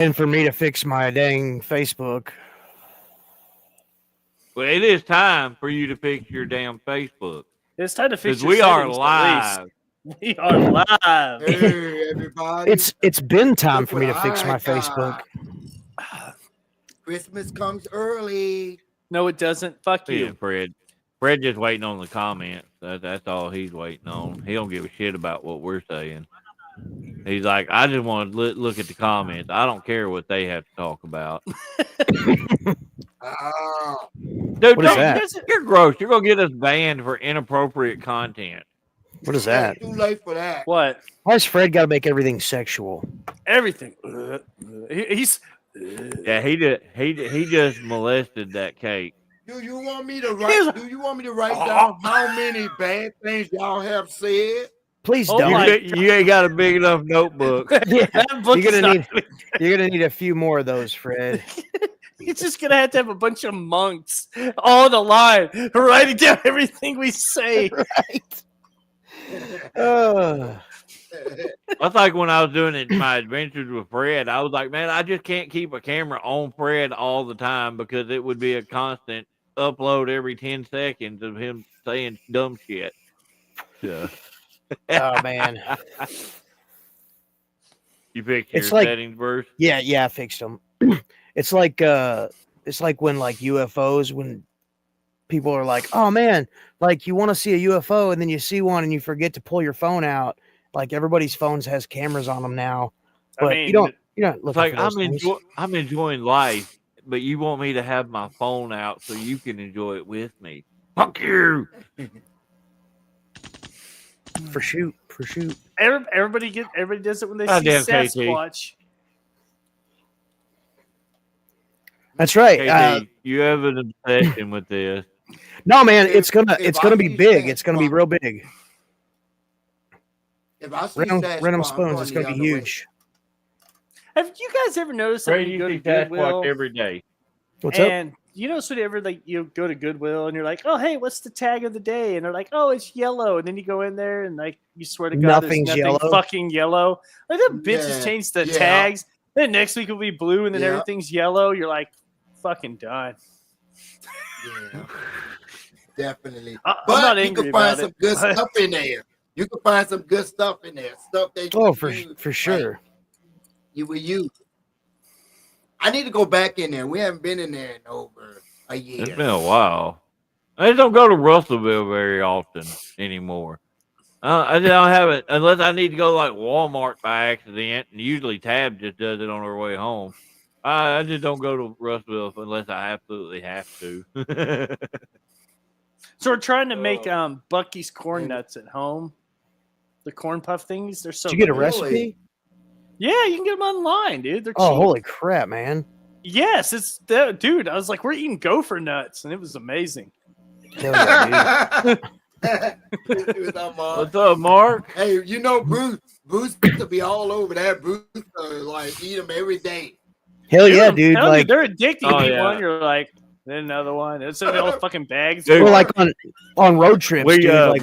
And for me to fix my dang Facebook. Well, it is time for you to fix your damn Facebook It's time to fix because your we are settings, live. We are live. Hey, everybody. It's been time Look for what me to fix my I Facebook. got. Christmas comes early. No, it doesn't. Fuck Yeah, you. Fred. Fred just waiting on the comments. That's all he's waiting on. He don't give a shit about what we're saying. He's like, I just want to look at the comments. I don't care what they have to talk about. Ah, Dude, What is that? You're gross. You're gonna get us banned for inappropriate content. What is that? too late for that. What? Why's Fred got to make everything sexual? Everything. He's. Yeah, he did. He just molested that cake. Do you want me to write? Do you want me to write down how many bad things y'all have said? Please Oh don't. my- You ain't got a big enough notebook. Yeah, That book you're is gonna not- you're gonna need a few more of those, Fred. He's just gonna have to have a bunch of monks on the line writing down everything we say. Right. Uh, That's like when I was doing my adventures with Fred. I was like, man, I just can't keep a camera on Fred all the time because it would be a constant upload every 10 seconds of him saying dumb shit. Yeah. oh man. You fixed your It's like- settings, Bruce? Yeah, I fixed them. It's like when like UFOs, when people are like, "Oh man, like you want to see a UFO," and then you see one and you forget to pull your phone out. Like everybody's phones has cameras on them now, I but mean, you don't It's look like for those things. I'm enjoying life, but you want me to have my phone out so you can enjoy it with me. Fuck you. For shoot. everybody does it when they see Goddamn KT. Sasquatch. That's right. KT, you have an obsession with this. No, man, If- it's gonna if be I see big. It's gonna be Sasquatch- real big. If I see Random Sasquatch, random I'm spoons. going It's the gonna be other way. huge. Have you guys ever noticed that Fred, when you you go to see Sasquatch Goodwill every day. What's up? and you know, whenever like you go to Goodwill and you're like, "Oh, hey, what's the tag of the day?" and they're like, "Oh, it's yellow," and then you go in there and like you swear to God, Nothing's there's nothing yellow. fucking yellow. Like that bitch has Yeah, changed the yeah. tags. Then next week will be blue, and then Yeah. everything's yellow. You're like, fucking done. Yeah, definitely. I'm But not you angry can find about some it. good stuff in there. You can find some good stuff in there. Stuff that you Oh, can use, for sure. like, you will use. I need to go back in there. We haven't been in there in over a year. It's been a while. I just don't go to Russellville very often anymore. I just don't have it unless I need to go to like Walmart by accident, and usually Tab just does it on her way home. I just don't go to Russellville unless I absolutely have to. So we're trying to make Oh. Bucky's corn nuts at home. The corn puff things, they're so Did you get a good. recipe? Yeah, you can get them online, dude. They're cheap. Oh, holy crap, man! Yes, dude. I was like, we're eating gopher nuts, and it was amazing. Hell yeah, What's up, Mark? What's up, Mark? Hey, you know Bruce used to be all over that. Bruce like eat them every day. Hell yeah, I'm dude! telling you, Like they're addicting. Oh, You eat yeah. one, you're like, then another one. It's in little fucking bags. Dude. we're like on road trips, We dude. Like,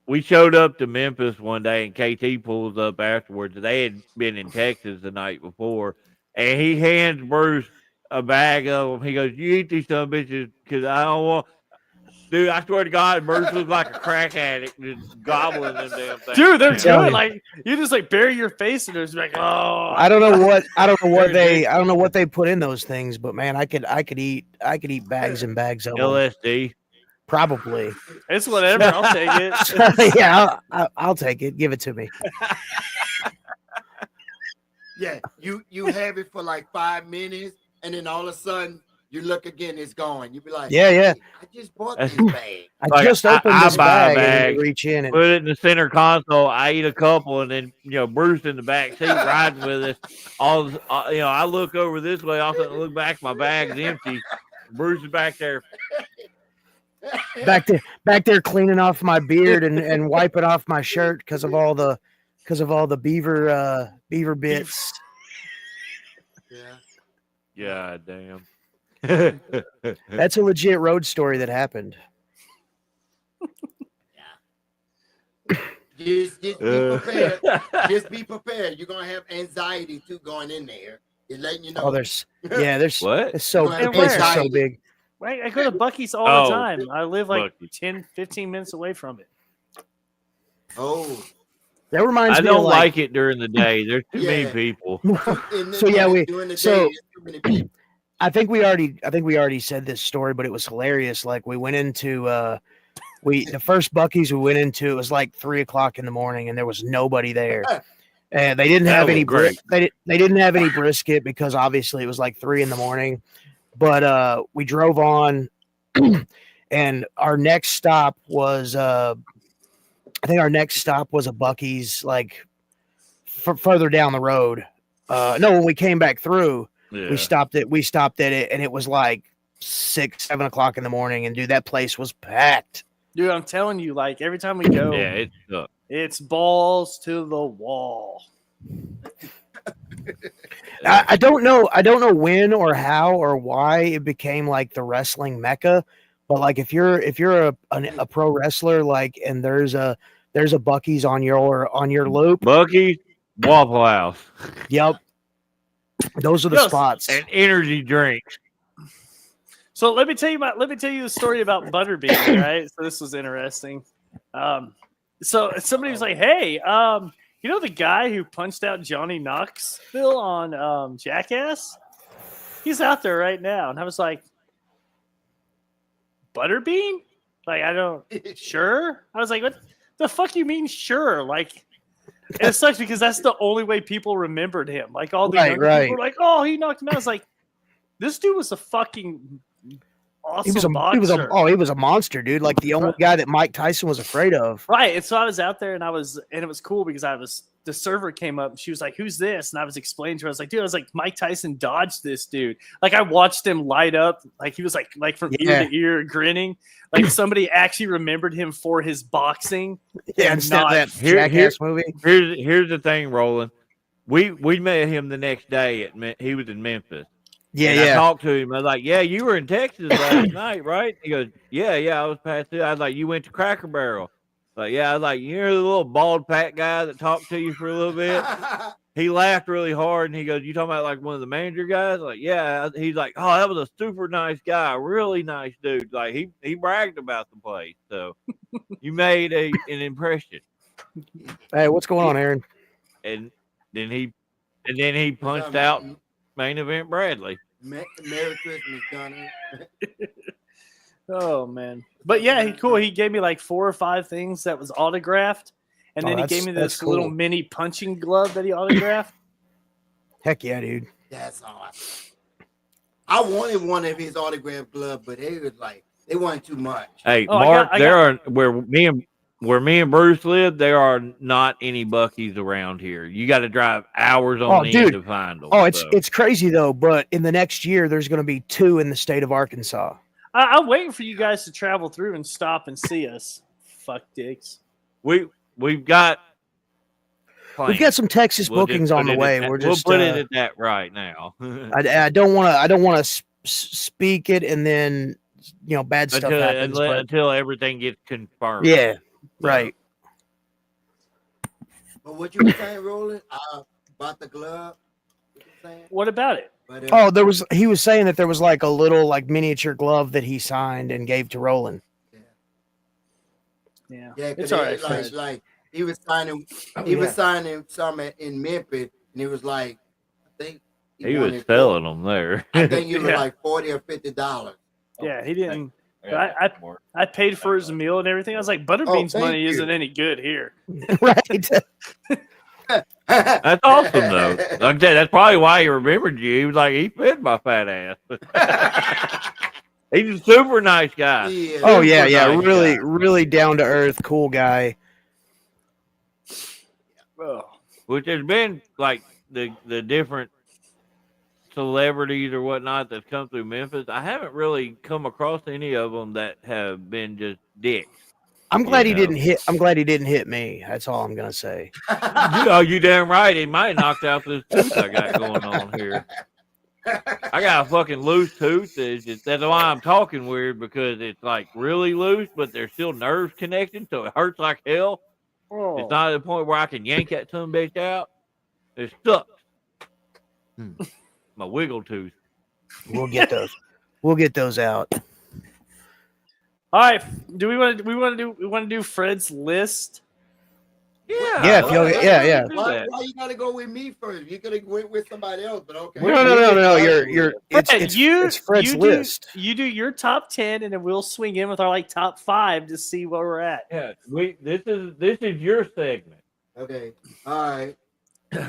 we showed up to Memphis one day, and KT pulls up afterwards. They had been in Texas the night before, and he hands Bruce a bag of them. He goes, "You eat these some bitches because I don't want." Dude, I swear to God, Bruce was like a crack addict, just gobbling them damn things. Dude, they're man. telling good. you. Like you just like bury your face in it. It's like, oh, I don't know what Very I don't know what they put in those things, but man, I could eat bags and bags of them. LSD. Probably. it's whatever. I'll take it. Yeah, I'll take it. Give it to me. Yeah, you have it for like 5 minutes, and then all of a sudden you look again, it's gone. You be like, Yeah. "Hey, I just bought this bag." I Like, just opened I this buy a bag, and bag, you reach in and Put it in the center console. I eat a couple, and then Bruce in the back seat riding with us. I look over this way. All of a sudden, I look back. My bag's empty. Bruce is back there. back there cleaning off my beard and wiping off my shirt because of all the beaver bits. Yeah. God damn. That's a legit road story that happened. Just be prepared. Just be prepared. You're gonna have anxiety too going in there. It's letting you know. Oh, there's What? it's so You're the gonna place have is so anxiety. big. Right, I go to Bucky's all Oh, the time. I live like Buc-ee's. 10, 15 minutes away from it. Oh, That reminds I me of don't like like it during the day. There's too many Yeah. people. so yeah, we during the day, so there's too many people. I think we already said this story, but it was hilarious. Like we went into the first Bucky's we went into, it was like 3:00 in the morning and there was nobody there. And they didn't That have was any great. they didn't have any brisket because obviously it was like 3 a.m. But we drove on and our next stop was I think our next stop was a Bucky's like further down the road. No, when we came back through, Yeah. we stopped at it and it was like 6, 7 o'clock in the morning, and dude, that place was packed. Dude, I'm telling you, like every time we go, Yeah, it sucks. it's balls to the wall. I don't know when or how or why it became like the wrestling mecca, but like if you're a pro wrestler, like, and there's a Bucky's on your loop, Bucky's, Waffle House, yep, those are the Yes. spots. and energy drinks. So let me tell you the story about Butterbean, right? So this was interesting. So somebody was like, "Hey, you know the guy who punched out Johnny Knoxville on Jackass? He's out there right now." And I was like, "Butterbean? Like, I don't sure." I was like, "What the fuck you mean sure?" Like, and it sucks because that's the only way people remembered him. Like all the younger people were like, "Oh, he knocked him out." I was like, "This dude was a fucking awesome He was boxer." he was a monster, dude. Like the only guy that Mike Tyson was afraid of. Right. And so I was out there and it was cool because the server came up and she was like, "Who's this?" And I was explaining to her, I was like, "Dude," I was like, "Mike Tyson dodged this dude." Like I watched him light up. Like he was like from ear to ear grinning. Like somebody actually remembered him for his boxing. Yeah, instead of that Here- Jackass movie. Here's the thing, Roland. We met him the next day he was in Memphis. Yeah, And I yeah. talked to him. I was like, "Yeah, you were in Texas last night, right?" He goes, "Yeah, I was past it." I was like, "You went to Cracker Barrel?" Like, yeah, I was like, "You're the little bald fat guy that talked to you for a little bit." He laughed really hard and he goes, "You talking about like one of the manager guys?" I'm like, yeah. He's like, "Oh, that was a super nice guy, really nice dude." Like he bragged about the place. So you made an impression. Hey, what's going on, Aaron? And then he punched out main event Bradley. Merry Christmas, Johnny. Oh man. But yeah, cool. He gave me like 4 or 5 things that was autographed. And then he gave me this cool. little mini punching glove that he autographed. Heck yeah, dude. That's awesome. I wanted one of his autograph gloves, but they weren't too much. Hey, Oh, Mark, where me and Bruce live, there are not any Bucky's around here. You got to drive hours on end to find them. Oh, it's crazy though. But in the next year, there's going to be 2 in the state of Arkansas. I'm waiting for you guys to travel through and stop and see us. Fuck dicks. We've got some Texas bookings on the way. We'll put it at that right now. I don't want to speak it and then bad stuff happens until everything gets confirmed. Yeah, right. But what you were saying, Roland, about the glove? What about it? But, he was saying that there was like a little like miniature glove that he signed and gave to Roland. Yeah, it's all right. Like he was signing, was signing some in Memphis, and it was like, I think he was selling them there. I think it was like $40 or $50. Yeah, he didn't. I paid for his meal and everything. I was like, Butterbean's money isn't any good here. Right. That's awesome, though. Like I said, that's probably why he remembered you. He was like, he fed my fat ass. He's a super nice guy. Yeah. Oh yeah, Nice really, guy. really down to earth, cool guy. Oh. Which has been like the different celebrities or whatnot that's come through Memphis. I haven't really come across any of them that have been just dicks. I'm glad he didn't hit me. That's all I'm gonna say. You damn right. He might have knocked out this tooth I got going on here. I got a fucking loose tooth. That's why I'm talking weird, because it's like really loose, but there's still nerves connected, so it hurts like hell. Oh. It's not to the point where I can yank that son bitch out. It's stuck. My wiggle tooth. We'll get those. We'll get those out. All right. Do we want to do Fred's list? Yeah, if y'all- yeah. Why you gotta go with me first? You could have went with somebody else, but okay. No. You're Fred, it's Fred's list. You do your top 10, and then we'll swing in with our like top 5 to see where we're at. Yeah, this is your segment. Okay. All right.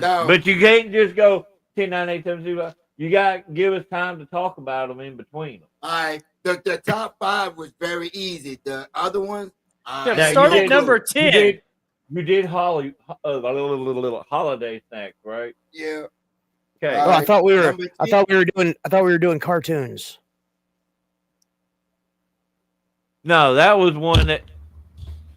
Now, But you can't just go 10, 9, 8, 7, 2. You got to give us time to talk about them in between them. all right. The top 5 was very easy. The other ones, Yeah, Now, start you at did- number 10. You did holiday snacks, right? yeah. Okay. Oh, I thought we were. Number I thought we were doing cartoons. No, that was one that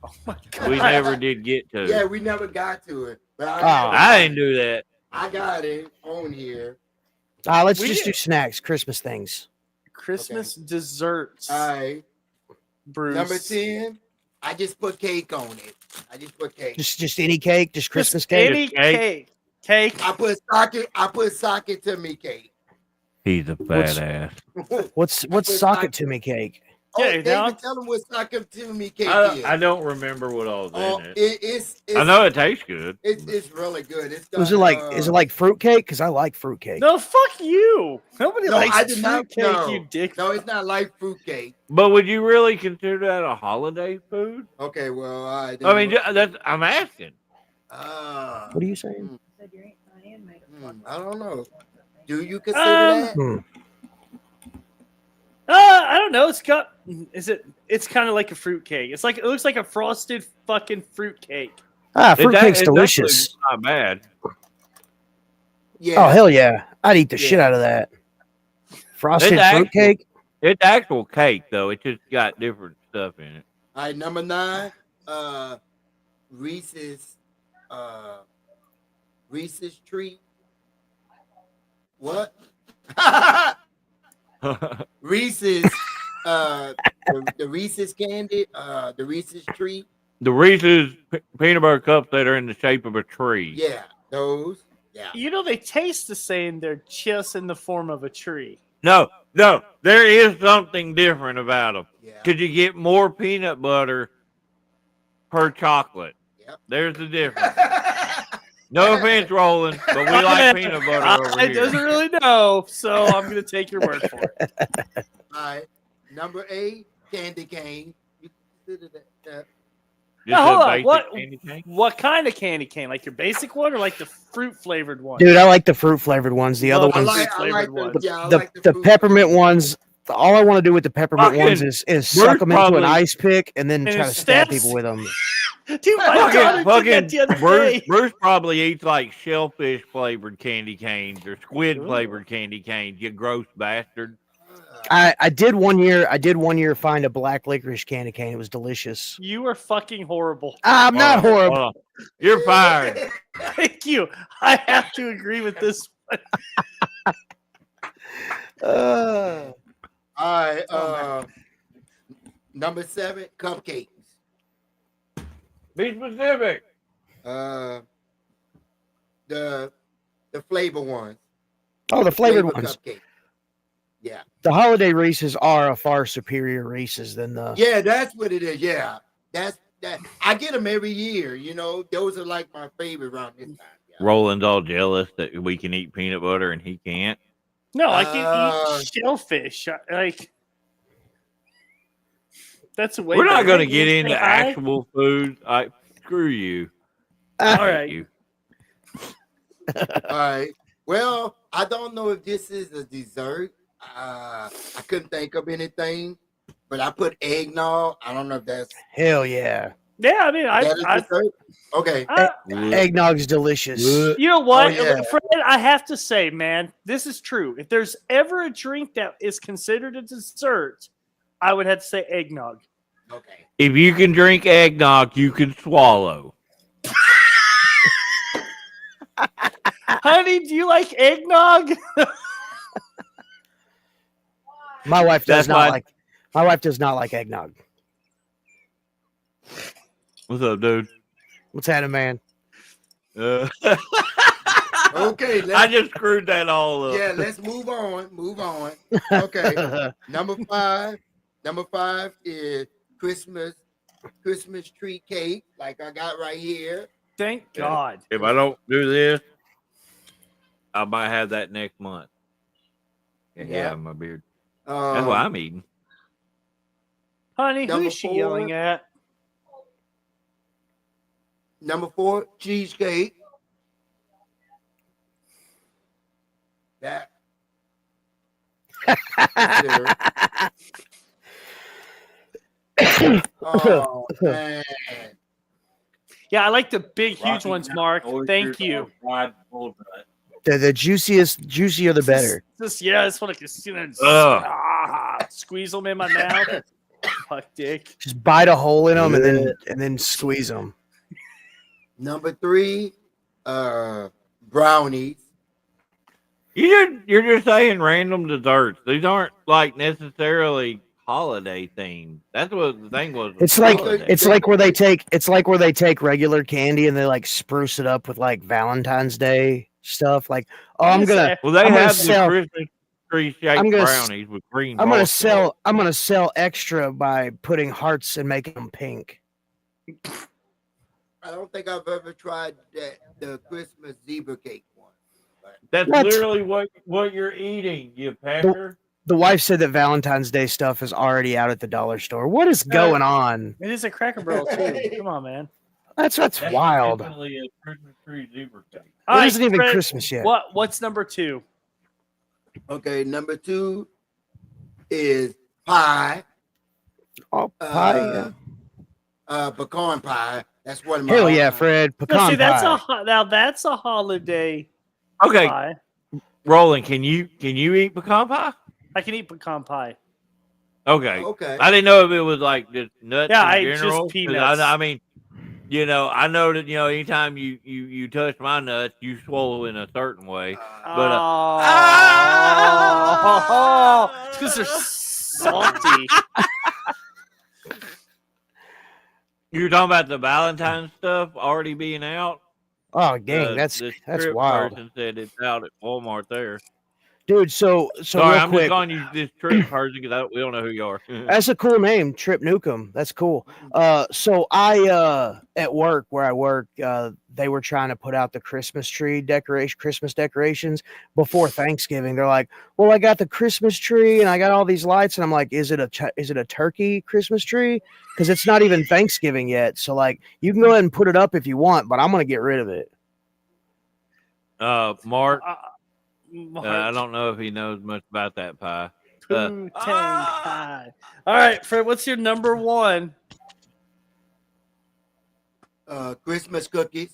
Oh my God. we never did get to. Yeah, we never got to it, but I didn't do that. I got it on here. Let's We just did- do snacks, Christmas things. Christmas desserts. All right. Bruce. Number 10, I just put cake on it. I just put cake. Just any cake, just Christmas Just cake. any Cake. cake. I put socket to me cake. He's a What's- badass. What's put socket to me cake? Oh, Yeah, now- David, tell them what socket to me cake is. I don't remember what all was Oh, in it. it's I know it tastes good. it's really good. It's Was done, is it like fruit cake? Because I like fruit cake. No, fuck you. Nobody No, likes I did not. fruit cake, No, you dick. no, it's not like fruit cake. But would you really consider that a holiday food? Okay, well, all right. I mean, I'm asking. What are you saying? I don't know. Do you consider Um, that? Hmm. I don't know. It's kind of like a fruit cake. It looks like a frosted fucking fruit cake. Fruit cake's It's delicious. actually not bad. Yeah. Oh hell yeah! I'd eat the Yeah. shit out of that. Frosted It's fruit cake. It's actual cake though. It just got different stuff in it. All right, number 9, Reese's treat. What? Reese's the Reese's candy, the Reese's treat. The Reese's peanut butter cups that are in the shape of a tree. Yeah, those. Yeah. You know they taste the same. They're just in the form of a tree. No, there is something different about them. Yeah. Because you get more peanut butter per chocolate. Yep. There's the difference. No offense, Roland, but we like peanut butter over I here. doesn't really know, so I'm gonna take your word for it. All right. Number 8, candy cane. You consider that? Just Now, hold a on. basic What? candy cane? What kind of candy cane? Like your basic one, or like the fruit flavored one? Dude, I like the fruit flavored ones. The other Love ones, I like flavored the, ones. yeah, I the like the fruit peppermint flavored ones. All I want to do with the peppermint Fucking ones is suck them into an probably- ice pick and then And try to stab stabs- people with them. Dude, my daughter Fucking, did that the other Bruce, day. Bruce probably eats like shellfish flavored candy canes or squid Ooh. flavored candy canes. You gross bastard. I did one year find a black licorice candy cane. It was delicious. You are fucking horrible. I'm not Hold on, horrible. hold on. You're fired. Thank you. I have to agree with this. Uh, All right. Number 7, cupcakes. Be specific. The flavor ones. oh, the flavored Flavor ones. Cupcake. Yeah. The holiday Reese's are a far superior Reese's than the. Yeah, that's what it is. Yeah. That's that. I get them every year. You know, those are like my favorite around this time. Yeah. Roland's all jealous that we can eat peanut butter and he can't. No, I can eat shellfish. That's way. We're not better. going to get Say into hi. actual food. Screw you. All I hate right. you. All right. Well, I don't know if this is a dessert. I couldn't think of anything, but I put eggnog. I don't know if that's Hell yeah. Yeah, I mean, that is dessert. Okay. Eggnog's delicious. you know what, Oh, yeah. Fred? I have to say, man, this is true. If there's ever a drink that is considered a dessert, I would have to say eggnog. Okay. If you can drink eggnog, you can swallow. Honey, do you like eggnog? My wife does That's not why- like. My wife does not like eggnog. What's up, dude? What's happening, man? Okay, I just screwed that all up. yeah, let's move on. Move on. Okay, number 5. Number 5 is Christmas tree cake, like I got right here. Thank God. If I don't do this, I might have that next month. Yeah, my beard. That's what I'm eating. Honey, Number who's she 4. yelling at? Number 4, cheesecake. That. Oh man. Yeah, I like the big, huge ones, Mark. Thank you. The juicier the better. Yeah, it's like squeeze them in my mouth. Fuck, dick. Just bite a hole in them and then squeeze them. Number 3, brownies. You're just saying random desserts. These aren't like necessarily holiday themed. That's what the thing was. It's like where they take regular candy and they like spruce it up with like Valentine's Day stuff. Like, oh, I'm gonna have sell the Christmas tree shaped brownies with green. I'm gonna sell extra by putting hearts and making them pink. I don't think I've ever tried the Christmas zebra cake one. That's literally what you're eating, you pecker. The wife said that Valentine's Day stuff is already out at the dollar store. What is going on? It is a Cracker Barrel too. Come on, man. That's wild. Definitely a Christmas tree zebra cake. It isn't even Christmas yet. What's number 2? Okay, number 2 is pie. Oh, pie. Pecan pie. That's one of my. Hell yeah, Fred. Pecan pie. That's a holiday. Okay, pie. Roland, can you eat pecan pie? I can eat pecan pie. Okay. Okay. I didn't know if it was like just nuts in general. Just peanuts. I mean, I know that anytime you touch my nuts, you swallow in a certain way. But it's because they're salty. You're talking about the Valentine's stuff already being out? Oh, dang, that's wild. Person said it's out at Walmart there. Dude, so sorry, real I'm quick, just calling you this Trip person because we don't know who you are. That's a cool name, Trip Newcomb. That's cool. So I at work where I work, they were trying to put out the Christmas decorations before Thanksgiving. They're like, "Well, I got the Christmas tree and I got all these lights," and I'm like, "Is it a turkey Christmas tree? Because it's not even Thanksgiving yet. So like, you can go ahead and put it up if you want, but I'm gonna get rid of it." Mark. I don't know if he knows much about that pie. Pie. All right, Fred, what's your number 1? Christmas cookies.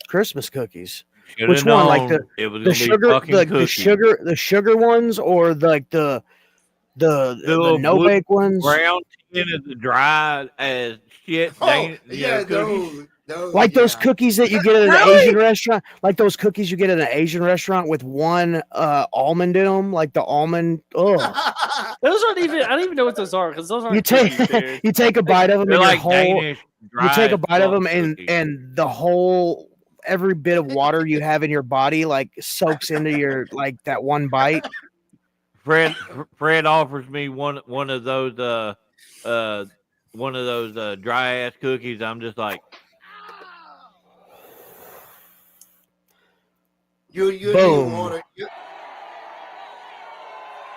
Christmas cookies. Should've Which one? Like the sugar, the sugar ones, or like the no bake ones? Brown tin is the dry as shit. Like those cookies that you get at an Asian restaurant, like those cookies you get at an Asian restaurant with one almond in them, like the almond. Oh, those aren't even. I don't even know what those are because those aren't. You take a bite of them, and like Danish, you take a bite of them, and the whole every bit of water you have in your body like soaks into your like that one bite. Fred offers me one of those dry ass cookies. I'm just like. You Boom.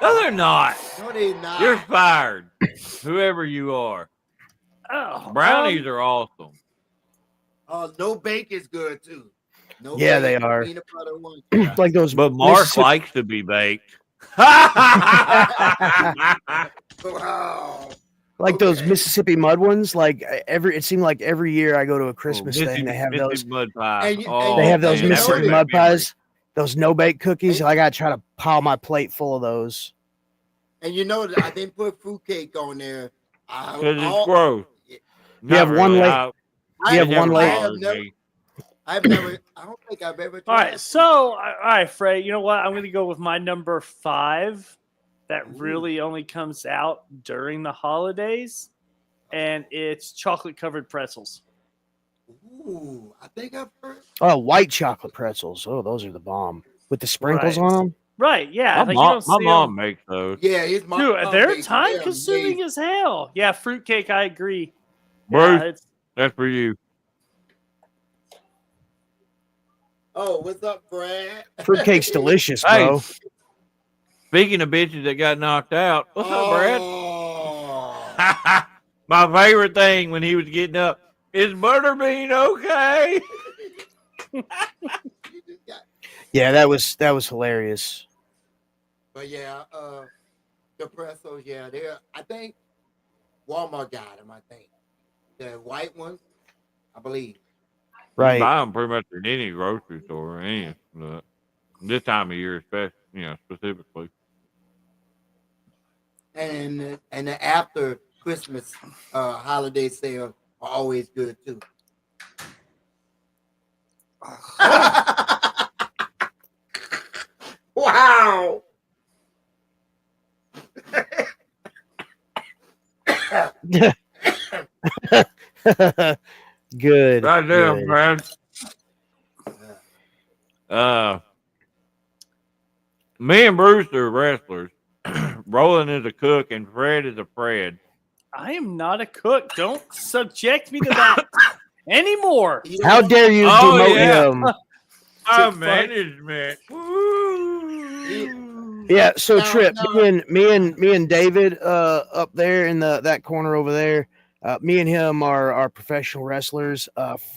No, they're not. No, they're not. You're fired, whoever you are. Oh, brownies are awesome. No bake is good too. No yeah, bake, they are. Peanut butter one. Like those. But Mark likes to be baked. Wow. Like those Mississippi mud ones. Like it seemed like every year I go to a Christmas thing, they have those mud pies. They have those Mississippi mud pies. Those no bake cookies. I gotta try to pile my plate full of those. And I didn't put fruitcake on there. Because it's gross. You have one late. You have one late. I don't think I've ever tried. All right, Fred. You know what? I'm going to go with my number 5. That really only comes out during the holidays, and it's chocolate covered pretzels. Ooh, I think I've heard. Oh, white chocolate pretzels. Oh, those are the bomb with the sprinkles Right. on them. Right, yeah. My Like you mom, don't my see mom them. makes those. Yeah, his mom. Dude, they're makes time them. consuming as hell. Yeah, fruitcake, I agree. Bruce, Yeah, it's that's for you. Oh, what's up, Brad? Fruitcake's delicious, Hey, bro. speaking of bitches that got knocked out, what's up, Brad? Oh. My favorite thing when he was getting up is Butterbean okay? Yeah, that was hilarious. But yeah, the pretzels, yeah, they're. I think Walmart got them. I think the white ones, I believe. You can Right. buy them pretty much at any grocery store, any but this time of year, especially, specifically. And the after Christmas holiday sales are always good too. Wow. Good. Goddamn, Good. Brad. Me and Bruce are wrestlers. Roland is a cook, and Fred is a Fred. I am not a cook. Don't subject me to that anymore. How dare you Oh, demote yeah. him? Our Fuck. management. Woo. Yeah, so No, Trip, no. me and David up there in that corner over there. Me and him are professional wrestlers.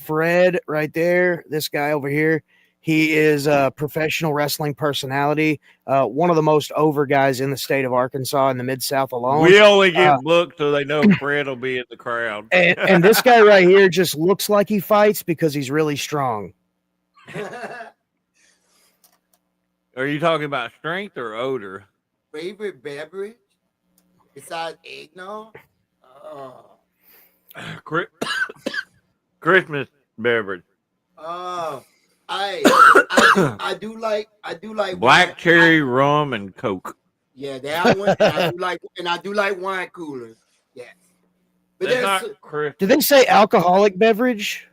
Fred right there, this guy over here, he is a professional wrestling personality. One of the most over guys in the state of Arkansas in the Mid-South alone. We only get booked so they know Fred will be in the crowd. And this guy right here just looks like he fights because he's really strong. Are you talking about strength or odor? Favorite beverage besides eggnog? Oh. Christmas beverage. I do like Black wine. cherry rum and Coke. Yeah, that one. And I do like wine coolers. Yes. But That's that's not Christmas. Did they say alcoholic beverage?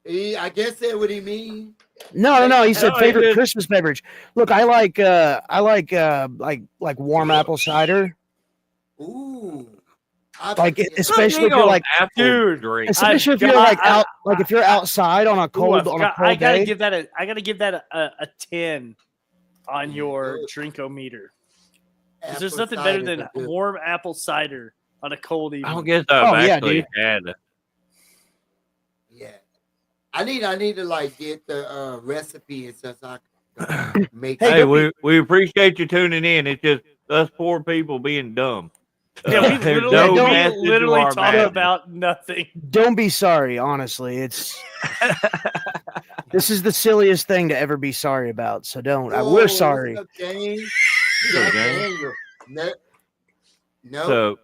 I guess that's what he means. No. He said No, he favorite did. Christmas beverage. Look, I like warm apple cider. Ooh. Like Yeah. especially if you're like apple Dude, drink. especially if I- you're like I- out like if you're outside on a Ooh, cold I gotta day. give that a 10 on your drinkometer. 'Cause there's Apple nothing better cider than is good. warm apple cider on a cold I evening. don't guess I've Oh, yeah, actually dude. had. Yeah. I need to like get the recipe and stuff so I can make Hey, Hey, don't we appreciate you tuning in. It's just us poor people being dumb. Yeah, we There's literally, no don't- message to literally our talk madness. about nothing. Don't be sorry, honestly. It's this is the silliest thing to ever be sorry about. So don't. Whoa, We're what's sorry. up, James? What's up, Jack James? Daniel. No. So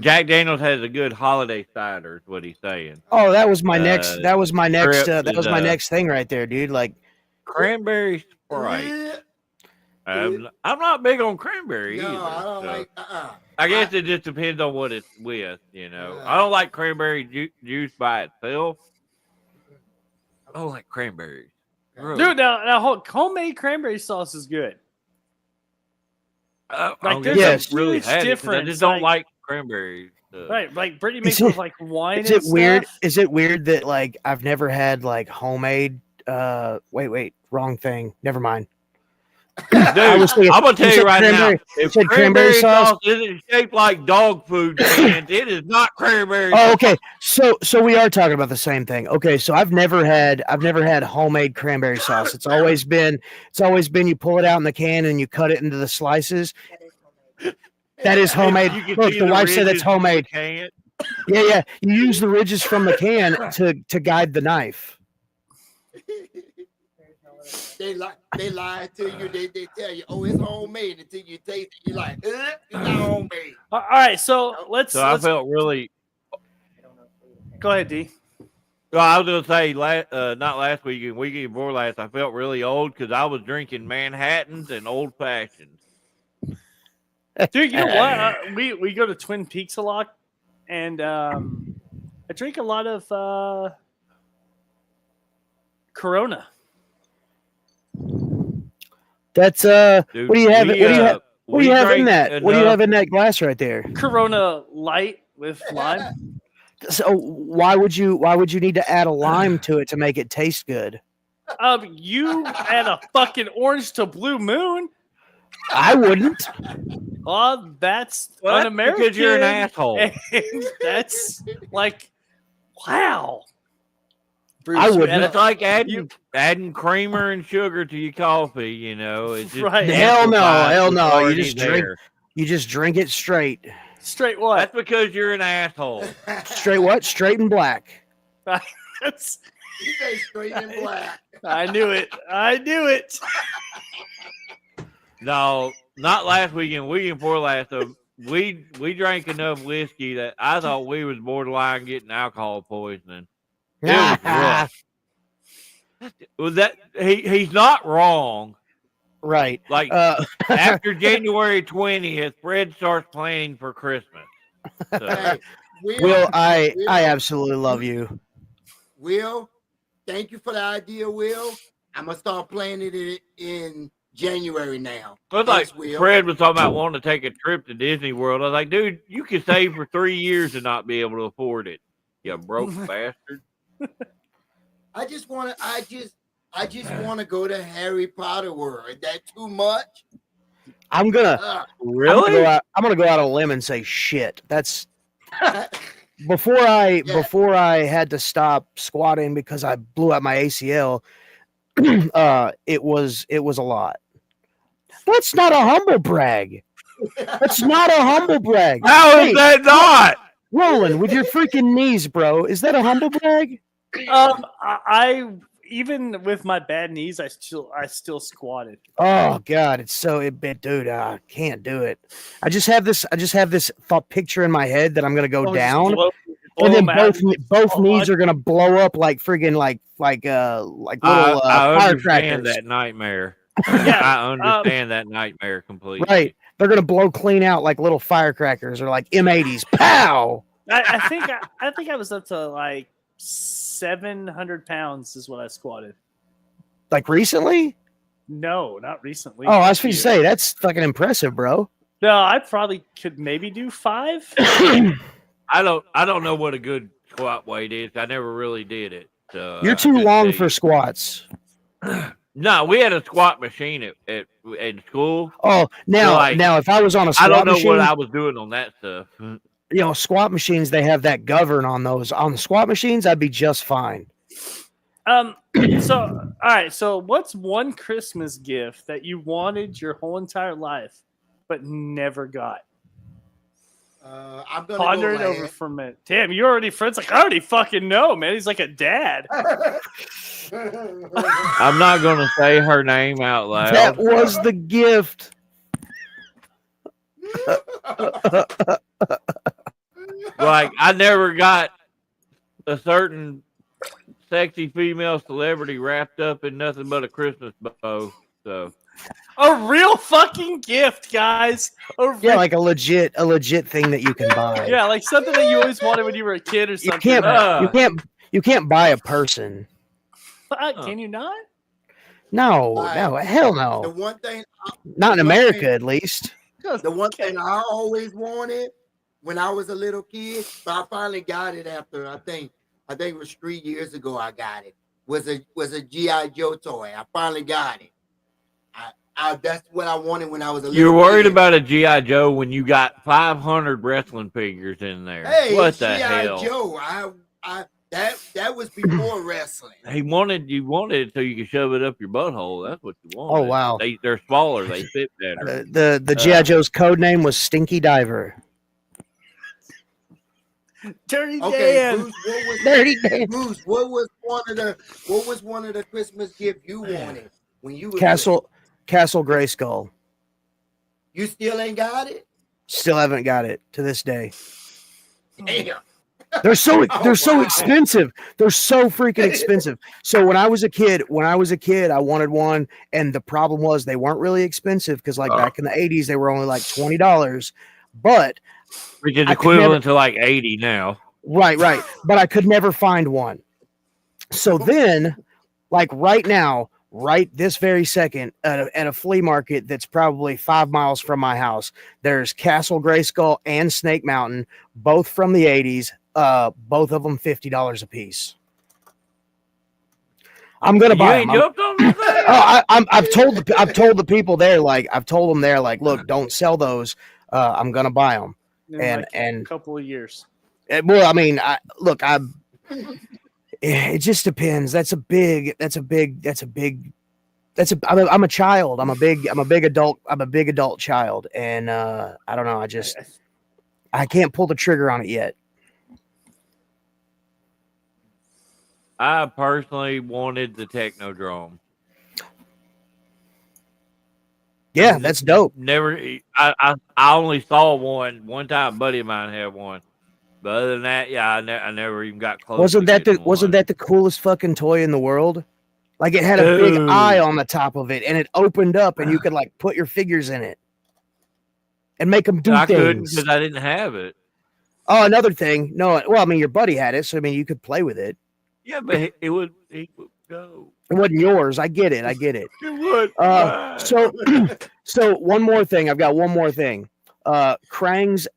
Jack Daniels has a good holiday cider, is what he's saying. Oh, that was my next. Uh, That was my next. Trip That was my is, next thing right there, dude. Like, Cranberry Sprite. I'm not big on cranberry No, either. I don't so like. I guess it just depends on what it's with, I don't like cranberry juice by itself. I don't like cranberries. Gross. Dude, now homemade cranberry sauce is good. I like, don't there's guess a I've really huge had it 'cause I difference, just don't like- like cranberries. Right, like Brittany Is makes it- with like wine. is and it weird? stuff. Is it weird that like I've never had like homemade? Wait, wrong thing. Never mind. Dude, was thinking- I'm gonna tell you you said right now, cranberry- if said cranberry cranberry sauce? sauce isn't shaped like dog food cans, it is not cranberry Oh, sauce. okay. So we are talking about the same thing. Okay, so I've never had homemade cranberry sauce. It's always been you pull it out in the can and you cut it into the slices. That is homemade. You can Look, see the wife said ridges it's from the homemade. can. Yeah. You use the ridges from the can to guide the knife. They lie to you. They tell you, oh, it's homemade until you taste it. You're like, it's not homemade. All right, so let's So I felt really. go ahead, D. Well, I was gonna say, not last weekend, weekend before last, I felt really old because I was drinking Manhattans and old fashions. Dude, you know what? We go to Twin Peaks a lot, and I drink a lot of Corona. That's Dude, what do you have? What do you have? What do you have in drank that? What do you enough- have in that glass right there? Corona Light with lime. So why would you need to add a lime to it to make it taste good? You add a fucking orange to Blue Moon. I wouldn't. Oh, that's Well, that's un-American. because you're an asshole. And that's like, wow. Bruce, I you wouldn't. add It's like adding creamer and sugar to your coffee. You know, it's just Right. Hell no, amplifies hell what's no. You already just drink. there. You just drink it straight. straight what? That's because you're an asshole. Straight what? Straight and black. That's, He say straight and black. I knew it. I knew it. No, not last weekend. Weekend before last. So we drank enough whiskey that I thought we was borderline getting alcohol poisoning. It was rough. Was that he's not wrong. Right. Like after January 20th, Fred starts planning for Christmas. So, Hey, Will, I absolutely love you. Will, thank you for the idea, Will. I'm gonna start planning it in January now. it's like Thanks, Will. Fred was talking about wanting to take a trip to Disney World. I was like, dude, you could save for 3 years and not be able to afford it. You broke bastard. I just want to go to Harry Potter World. Is that too much? I'm gonna Really? I'm gonna go out on a limb and say shit. That's before I had to stop squatting because I blew out my ACL. It was a lot. That's not a humble brag. That's not a humble brag. How Hey, is that not? Roland, with your freaking knees, bro. Is that a humble brag? I even with my bad knees, I still squatted. Oh God, it's so dude. I can't do it. I just have this thought picture in my head that I'm gonna go Oh, just down, blow and then them out. both Oh, knees are gonna blow up like friggin' like little I understand firecrackers. that nightmare. Yeah, I understand that nightmare completely. Right, they're gonna blow clean out like little firecrackers or like M80s. Pow! I think I was up to like 700 pounds is what I squatted. Like recently? No, not recently. Oh, I was going to say that's fucking impressive, bro. No, I probably could maybe do 5. I don't know what a good squat weight is. I never really did it. You're too long for squats. No, we had a squat machine at in school. Oh, now if I was on a squat I don't know machine, what I was doing on that stuff. Squat machines, they have that govern on those. On the squat machines, I'd be just fine. So all right, so what's one Christmas gift that you wanted your whole entire life but never got? I'm gonna Ponder it over for a minute. Damn, you already Fred's like, I already fucking know, man. He's like a dad. I'm not gonna say her name out loud. That was the gift. Like I never got a certain sexy female celebrity wrapped up in nothing but a Christmas bow. So A real fucking gift, guys. Yeah, like a legit thing that you can buy. Yeah, like something that you always wanted when you were a kid or You something. can't buy a person. Can you not? No, hell The no. one thing, Not in America, at least. the one thing I always wanted when I was a little kid, but I finally got it after I think it was 3 years ago. I got it. Was a GI Joe toy. I finally got it. That's what I wanted when I was a little. you're worried kid. about a GI Joe when you got 500 wrestling figures in there. Hey, What the GI hell? Joe. That was before wrestling. You wanted it so you could shove it up your butthole. That's what you want. Oh, wow. They're smaller. They fit better. The G.I. Joe's code name was Stinky Diver. Dirty Okay, Dan. Bruce, what was Dirty Dan. Bruce, what was one of the Christmas gifts you wanted when you was Castle Grayskull. You still ain't got it? Still haven't got it to this day. Damn. They're so wow. expensive. They're so freaking expensive. So when I was a kid, I wanted one, and the problem was they weren't really expensive because like back in the 80s they were only like $20. But Which is equivalent to like 80 now. right. But I could never find one. So then like right now, right this very second, at a flea market that's probably 5 miles from my house, there's Castle Grayskull and Snake Mountain, both from the 80s. Both of them $50 a piece. I'm gonna You buy ain't them. jumped on this thing? I've told the people there, like I've told them there, like, look, don't sell those. I'm gonna buy them. In And like and a couple of years. well, I mean, it just depends. I'm a child. I'm a big adult child, and I don't know. I can't pull the trigger on it yet. I personally wanted the Technodrome. Yeah, that's dope. Never. I only saw one time. A buddy of mine had one. But other than that, yeah, I never even got close. Wasn't to that getting one. the coolest fucking toy in the world? Like it had a big eye on the top of it, and it opened up, and you could like put your figures in it and make them do I couldn't things. because I didn't have it. Oh, another thing. No, well, I mean, your buddy had it, so I mean, you could play with it. Yeah, but he would go. It wasn't yours. I get it. It would. So one more thing. I've got one more thing. Krang's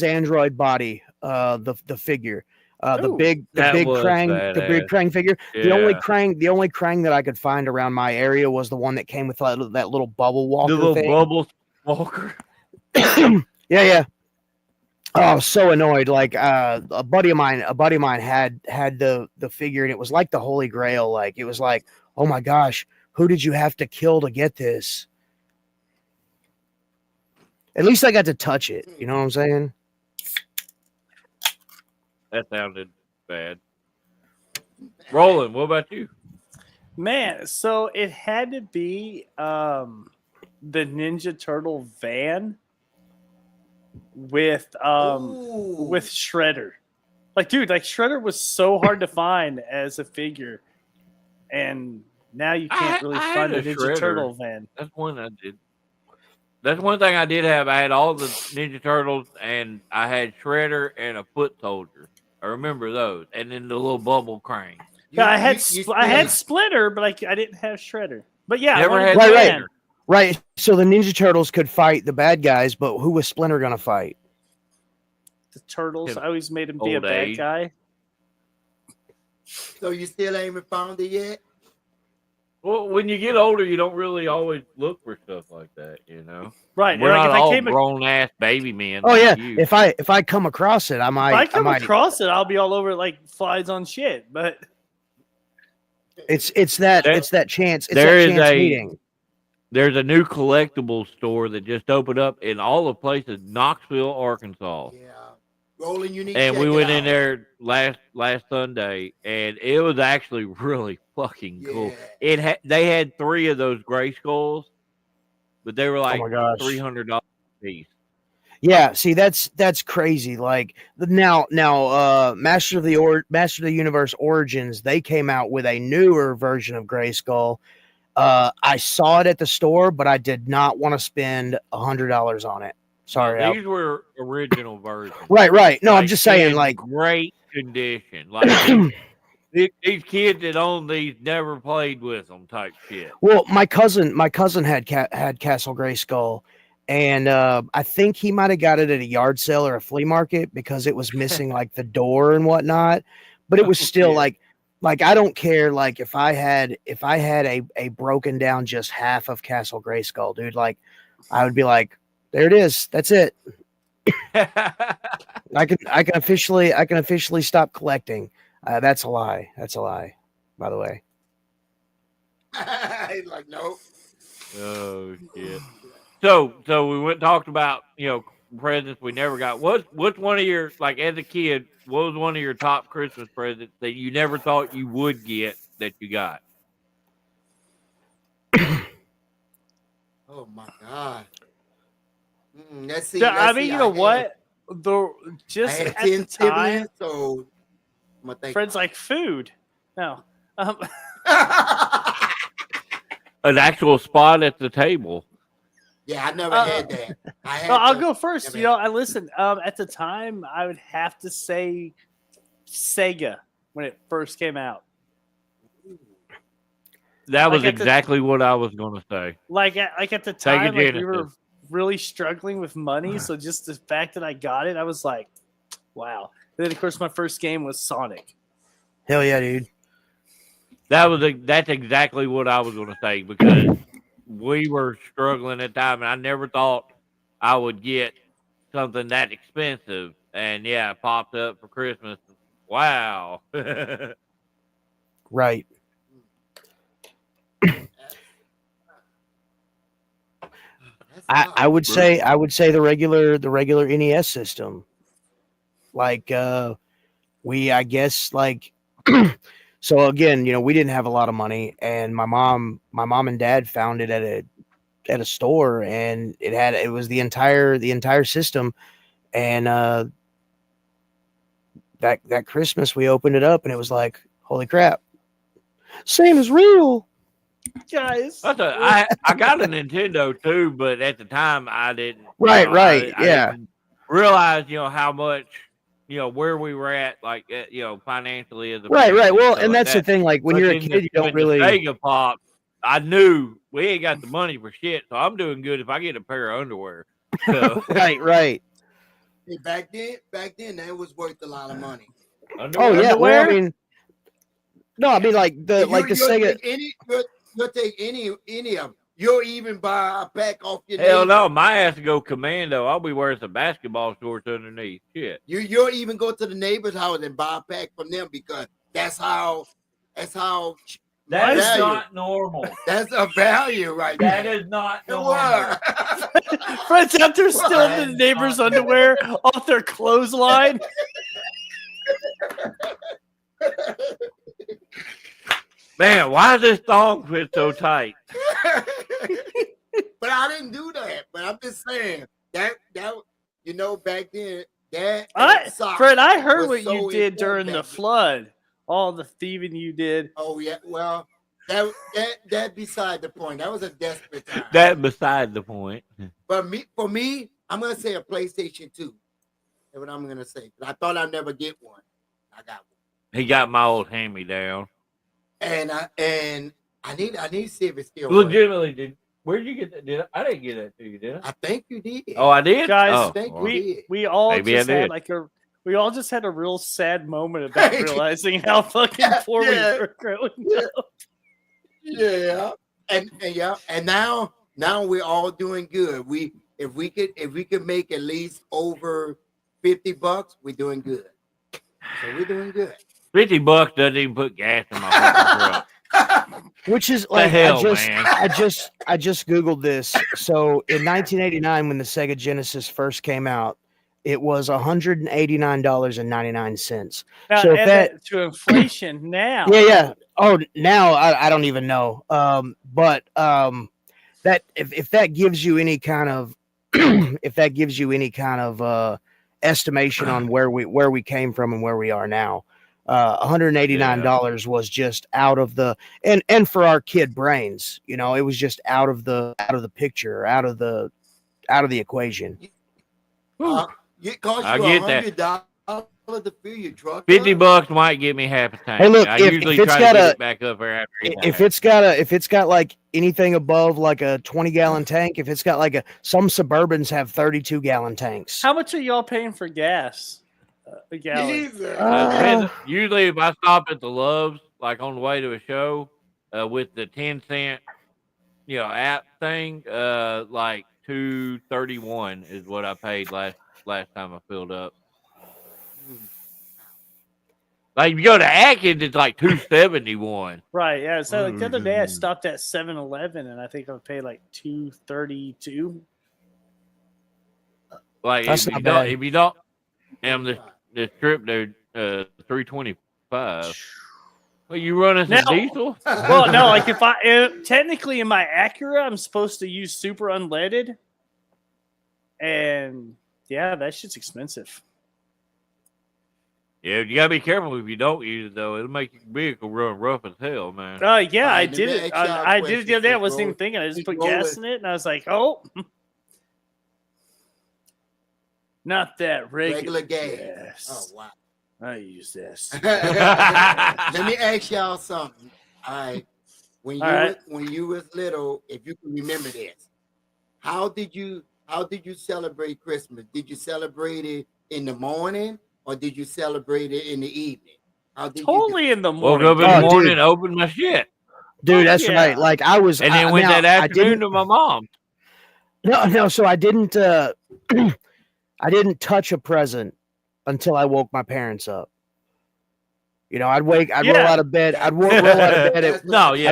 android body. The figure. The Ooh, big Krang figure. Yeah. The only Krang that I could find around my area was the one that came with that little bubble walker. The little thing. bubble walker. Yeah. Oh, so annoyed. Like a buddy of mine had the figure, and it was like the Holy Grail. Like it was like, oh my gosh, who did you have to kill to get this? At least I got to touch it. You know what I'm saying? That sounded bad. Roland, what about you? Man, so it had to be the Ninja Turtle van with Shredder. Like, dude, like Shredder was so hard to find as a figure, and now you can't really find a Ninja Shredder. Turtle van. That's one I did. That's one thing I did have. I had all the Ninja Turtles, and I had Shredder and a Foot Soldier. I remember those, and then the little bubble crane. Yeah, I had Splinter, but I didn't have Shredder. But yeah, Never I had wanted the Right, van. Right. So the Ninja Turtles could fight the bad guys, but who was Splinter gonna fight? The Turtles. His I always made him be a old bad age. guy. So you still ain't found it yet? Well, when you get older, you don't really always look for stuff like that, you know. Right. We're like not if all I came grown ass baby men. Oh like yeah. you. If I come across it, I if I come might. across it, I'll be all over it like flies on shit. But It's that chance. It's there that is chance a- meeting. There's a new collectibles store that just opened up in all the places, Knoxville, Arkansas. Yeah. Roland, you need And to we check went it in out. there last Sunday, and it was actually really fucking cool. Yeah. They had 3 of those gray skulls, but they were like my gosh. $300 a piece. Yeah, see that's crazy. Like now Master of the Universe Origins, they came out with a newer version of Grayskull. I saw it at the store, but I did not want to spend $100 on it. Sorry. These were original versions. Right. No, I'm Like, just saying, in like, great condition. Like these kids that own these never played with them type shit. well, my cousin had Castle Grayskull, and I think he might have got it at a yard sale or a flea market because it was missing like the door and whatnot. But it was still Yeah. like I don't care. Like if I had a broken down just half of Castle Grayskull, dude, like I would be like, there it is. That's it. I can officially stop collecting. That's a lie. That's a lie, by the way. He's like, nope. Oh shit. So we went and talked about, presents we never got. What's one of your, like, as a kid, what was one of your top Christmas presents that you never thought you would get that you got? Oh my god. Let's see. yeah, I let's mean, see, you know had- what? I Just had at 10 the time, siblings, so I'm gonna think. friends like food. No. An actual spot at the table. Yeah, I never had that. I had No, I'll to- go first. I You know, I listened. At the time, I would have to say Sega when it first came out. That was Like at the- exactly what I was going to say. Like at the Sega time, like we were Genesis. really struggling with money. So just the fact that I got it, I was like, wow. And then of course my first game was Sonic. Hell yeah, dude. That's exactly what I was going to say because we were struggling at the time, and I never thought I would get something that expensive. And yeah, it popped up for Christmas. Wow. Right. I would say the regular NES system. Like I guess like so again, we didn't have a lot of money, and my mom and dad found it at a store, and it was the entire system, and that Christmas we opened it up and it was like, holy crap, same as real. Guys. I got a Nintendo too, but at the time I didn't. Right, I yeah. didn't realize, how much, where we were at, like, financially as a Right. family Well, stuff and like that's the that. thing. Like when But you're a then kid, you don't when really. The Sega popped, I knew we ain't got the money for shit, so I'm doing good if I get a pair of underwear. So, Right. Hey, back then, that was worth a lot of money. underwear. Oh yeah. Well, I Underwear? mean, no, I mean like the Sega. You'll take any of them. You'll even buy a pack off your Hell neighbor. no, my ass to go commando. I'll be wearing some basketball shorts underneath. Shit. You'll even go to the neighbor's house and buy a pack from them because that's how That is value. normal. That's a value right That there. is not It normal. was. Friends out there stealing the neighbor's underwear off their clothesline. Man, why is this thong fit so tight? But I didn't do that. But I'm just saying that back then Fred, I heard was what so you did during important the back then. flood. All the thieving you did. Oh yeah, well that beside the point. That was a desperate time. That beside the point. But for me, I'm gonna say a PlayStation 2. That's what I'm gonna say. I thought I'd never get one. I got one. He got my old hand me down. And I need to see if it's still working. Legitimately, where'd you get that? I didn't get that to you, did I? I think you did. Oh, I did, Guys, Oh, thank well, you. We all Maybe I just had did. like we all just had a real sad moment about realizing how fucking poor Yeah. we were growing Yeah. up. Yeah, and now we're all doing good. If we could make at least over $50, we're doing good. So we're doing good. $50 doesn't even put gas in my fucking truck. Which is The like hell, man. I just googled this. So in 1989, when the Sega Genesis first came out, it was $189.99. Now, So if add that to inflation now. yeah. Oh, now I don't even know. But that if that gives you any kind of estimation on where we came from and where we are now, $189 was just out of the and for our kid brains, it was just out of the picture, out of the equation. It costs I you get $100 to fill your truck. $50 might get me half a tank. Hey, look, I if usually it's try got to get a- it back up there after If it's got like anything above like a 20-gallon tank, if it's got like some Suburbans have 32-gallon tanks. How much are y'all paying for gas? A gallon. Jesus. Usually, if I stop at the Loves, like on the way to a show, with the 10-cent, app thing, like $2.31 is what I paid last time I filled up. Like if you go to Atkins, it's like $2.71. Right, yeah. So like the other day I stopped at 7-Eleven and I think I paid like $2.32. Like That's if not you don't, bad. if you don't, and the trip there, $3.25. Well, you running some Now- diesel? Well, no, like if technically in my Acura, I'm supposed to use super unleaded, and yeah, that shit's expensive. Yeah, you gotta be careful if you don't use it though. It'll make your vehicle run rough as hell, man. Yeah, Alright, I let did me it. ask y'all a I did it the question. other day. I wasn't Roll- even thinking. I just put roll gas it. in it, and I was like, oh, not that Regular gas. Yes. Oh wow. I use this. Let me ask y'all something. All right. when All you right. when you was little, if you can remember this, how did you celebrate Christmas? Did you celebrate it in the morning or did you celebrate it in the evening? How did you do? Totally in the Woke morning. up in the Oh, morning, dude. opened my shit, Dude, Fuck that's yeah. right. Like I was, and then went now, that I afternoon didn't. to my mom. No. So I didn't. I didn't touch a present until I woke my parents up. You know, I'd roll Yeah. out of bed. That- Roll out of bed. That's No, what- yeah,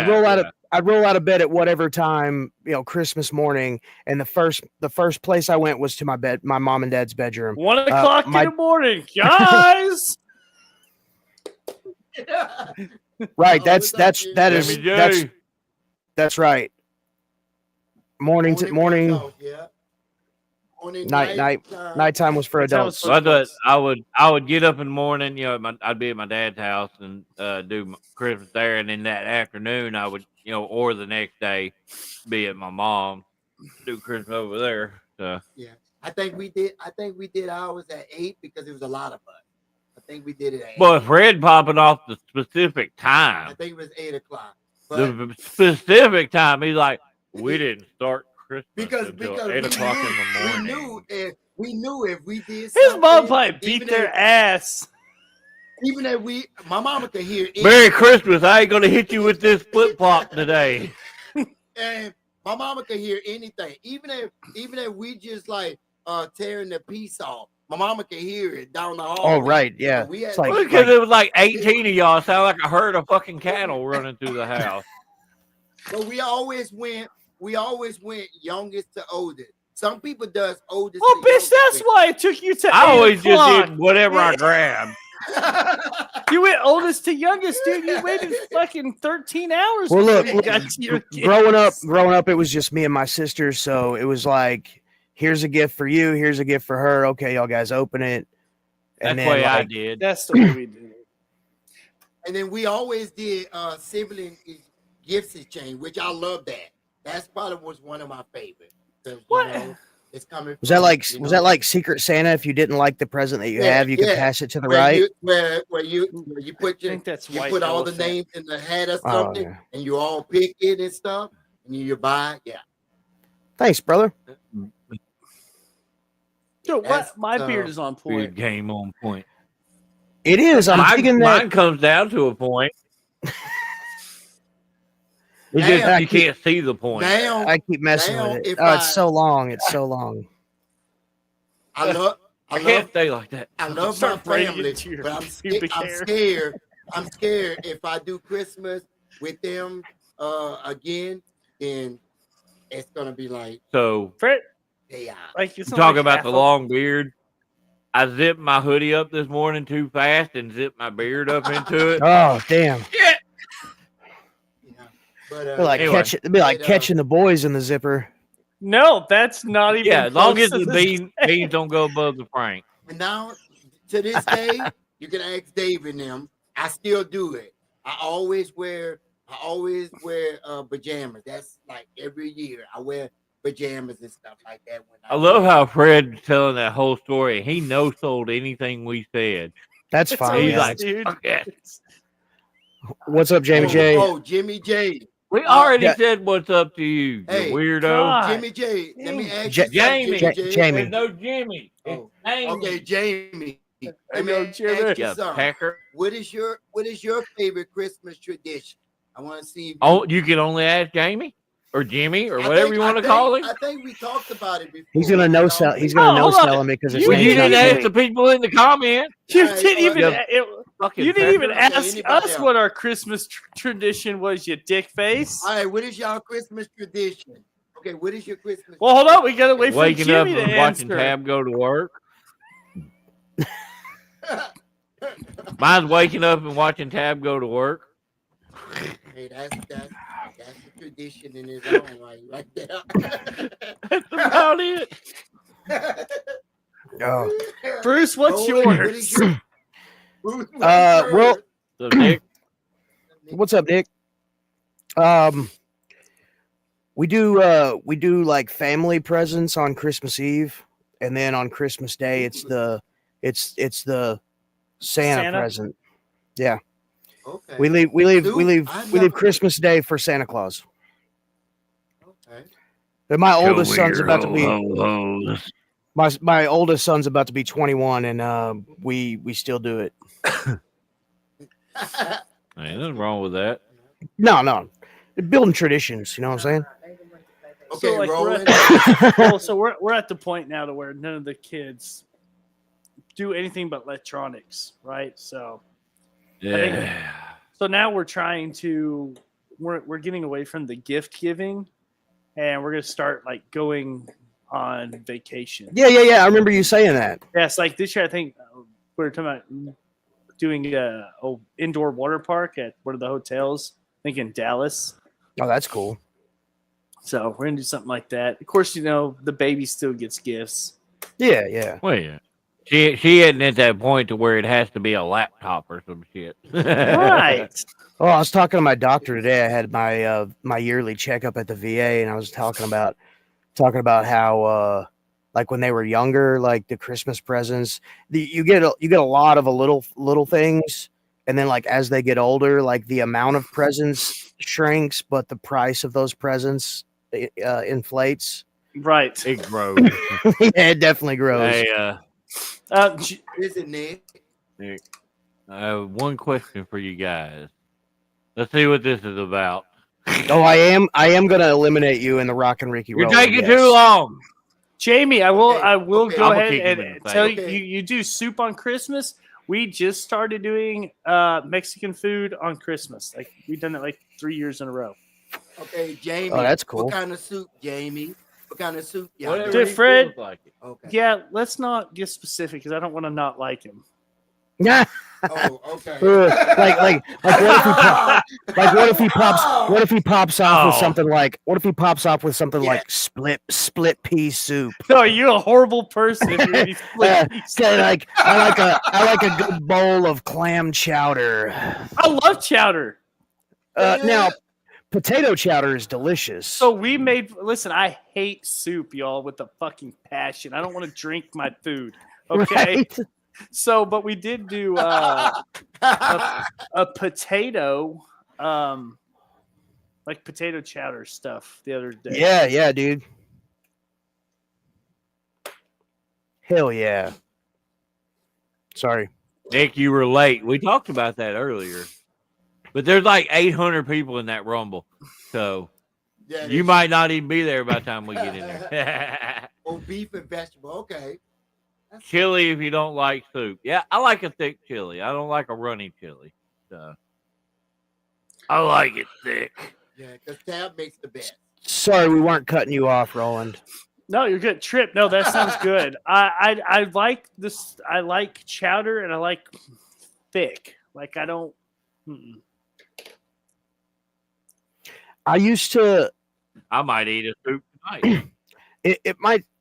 I'd roll out of bed at whatever time, Christmas morning, and the first place I went was to my mom and dad's bedroom. 1 o'clock my- in the morning, guys. Right, Oh, that's what's up, Jimmy J. that's right. Morning to morning, talk, yeah. Morning, nighttime was for Nighttime was adults. for- So I would get up in the morning, I'd be at my dad's house and do my Christmas there, and then that afternoon I would, or the next day, be at my mom's, do Christmas over there. So Yeah, I think we did ours at 8 because it was a lot of us. I think we did it at 8. but Fred popping off the specific I time, think it was 8 o'clock. But the specific time, he's like, we didn't start Christmas because until 8 o'clock in the morning. we knew if we did His something, mom probably beat even their if- ass. Even if my mama could hear Merry Christmas! I ain't gonna hit you with this flip flop today. and my mama could hear anything. Even if we just like tearing the piece off, my mama could hear it down the hall. Oh, right, yeah. We had It's like- Because it was like 18 of y'all. Sound like a herd of fucking cattle running through the house. but we always went youngest to oldest. Some people does oldest. Oh, to bitch, that's youngest. why it took you to I 8 always o'clock. just did whatever I grabbed. You went oldest to youngest, dude. You waited fucking 13 hours. Well, look, before you got to your kids. growing up, it was just me and my sister, so it was like, here's a gift for you, here's a gift for her. Okay, y'all guys open it. That's And the then way I like, did. That's the way we did it. And then we always did sibling gifts exchange, which I love that. That's probably was one of my favorites. What? It's coming. was that like Secret Santa? If you didn't like the present that you Yeah, have, you could yeah. pass it to the where right. you put I your think that's you white put all the elephant. names in the hat or Oh, something, yeah. and you all pick it and stuff, and you buy it. Yeah. Thanks, brother. Dude, That's, what? My beard is on Weird point. game on point. It is. I'm thinking that. Mine comes down to a point. It's Damn. just you can't see the point. Now I keep messing Now, with it. if Oh, it's I- so long. It's so long. I I can't love stay like that. I love my Start braiding family, into your but I'm pubic hair. scared. I'm scared if I do Christmas with them again, then it's gonna be like So Fred, they are. like you talk about the long beard. I zipped my hoodie up this morning too fast and zipped my beard up into it. Oh, damn. Yeah. But It'd be like Anyway. But, catching the boys in the zipper. No, that's not even. Yeah, as long close as to the beans don't go above the frank. and now to this day, you can ask Dave and them. I still do it. I always wear pajamas. That's like every year. I wear pajamas and stuff like that. When I love how Fred's telling that whole story. He no sold anything we said. That's It's fine. always, He's Yeah. like, dude. "Fuck yeah." What's up, Jamie J? Oh, Jimmy J. We already Yeah. said what's up to you, Hey, you weirdo. God. Jimmy J. Let me ask Ja- you something, Jamie. Jimmy J. Jamie. There's no Jimmy. It's Oh, Jamie. Okay, Jamie. Let me know, ask Jimmy. you Yeah, something. pecker. What is your favorite Christmas tradition? I want to see. Oh, you can only ask Jamie or Jimmy or I whatever think- you want I to call think- him. I think we talked about it before. He's gonna no sell. He's Oh, gonna no hold on. sell him because his You- Well, you name's not didn't ask Jamie. the people in the comments. You Hey, didn't even. yeah. Fucking You didn't even pecker. Okay, ask anybody us else? what our Christmas tradition was, you dick face. All right, what is y'all Christmas tradition? Okay, what is your Christmas? Well, hold on. We gotta wait for Waking up Jimmy to and watching answer. Tab go to work. Mine's waking up and watching Tab go to work. Hey, that's a tradition in its own right there. That's about it. Oh. Bruce, what's Roland, what is yours? your- Bruce, what is Well, yours? So, Nick, What's up, Nick? We do like family presents on Christmas Eve, and then on Christmas Day it's the Santa Santa? present. Yeah. Okay. We leave I've never- Christmas Day for Santa Claus. Okay. And my Show oldest me son's your about to be ho-hos. my oldest son's about to be 21, and we still do it. Ain't nothing wrong with that. No, building traditions. You know what I'm saying? Okay, So, like, rolling. we're at the point now to where none of the kids do anything but electronics, right? So Yeah. so now we're trying to we're getting away from the gift giving, and we're gonna start like going on vacation. Yeah. I remember you saying that. Yes, like this year I think we're talking about doing a indoor water park at one of the hotels, I think in Dallas. Oh, that's cool. So we're gonna do something like that. Of course, you know the baby still gets gifts. Yeah. Well, yeah. She isn't at that point to where it has to be a laptop or some shit. Right. Oh, I was talking to my doctor today. I had my yearly checkup at the VA, and I was talking about how like when they were younger, like the Christmas presents, you get a lot of little things, and then like as they get older, like the amount of presents shrinks, but the price of those presents inflates. Right. It grows. Yeah, it definitely grows. Hey, Is it Nick? Nick, I have one question for you guys. Let's see what this is about. Oh, I am gonna eliminate you in the Rock and Ricky You're roll. taking yes. too long. Jamie, I will Okay. go I'ma ahead kick him in and the face. tell Okay. you do soup on Christmas. We just started doing Mexican food on Christmas. Like we've done it like 3 years in a row. Okay, Jamie. Oh, that's cool. What kind of soup, Jamie? What kind of soup? y'all Whatever doing? he Dude, Fred- feels like it. Okay. Yeah, let's not get specific because I don't want to not like him. Yeah. Oh, okay. like what if he pops off with Oh. something like Yeah. like split pea soup. No, you're a horrible person if you're gonna be split peas. Okay, I like a good bowl of clam chowder. I love chowder. Now potato chowder is delicious. So we made. Listen, I hate soup, y'all, with a fucking passion. I don't want to drink my food. Okay. Right? So, but we did do a potato, like potato chowder stuff the other day. Yeah, dude. Hell yeah. Sorry. Nick, you were late. We talked about that earlier. But there's like 800 people in that Rumble. So Yeah, you might not even be there by the time we get in there. Oh, beef and vegetable. Okay. Chili if you don't like soup. Yeah, I like a thick chili. I don't like a runny chili. So I like it thick. Yeah, because Tab makes the best. Sorry, we weren't cutting you off, Roland. No, you're good. Trip. No, that sounds good. I like this. I like chowder and I like thick. Like I don't. Mm-mm. I used to. I might eat a soup tonight.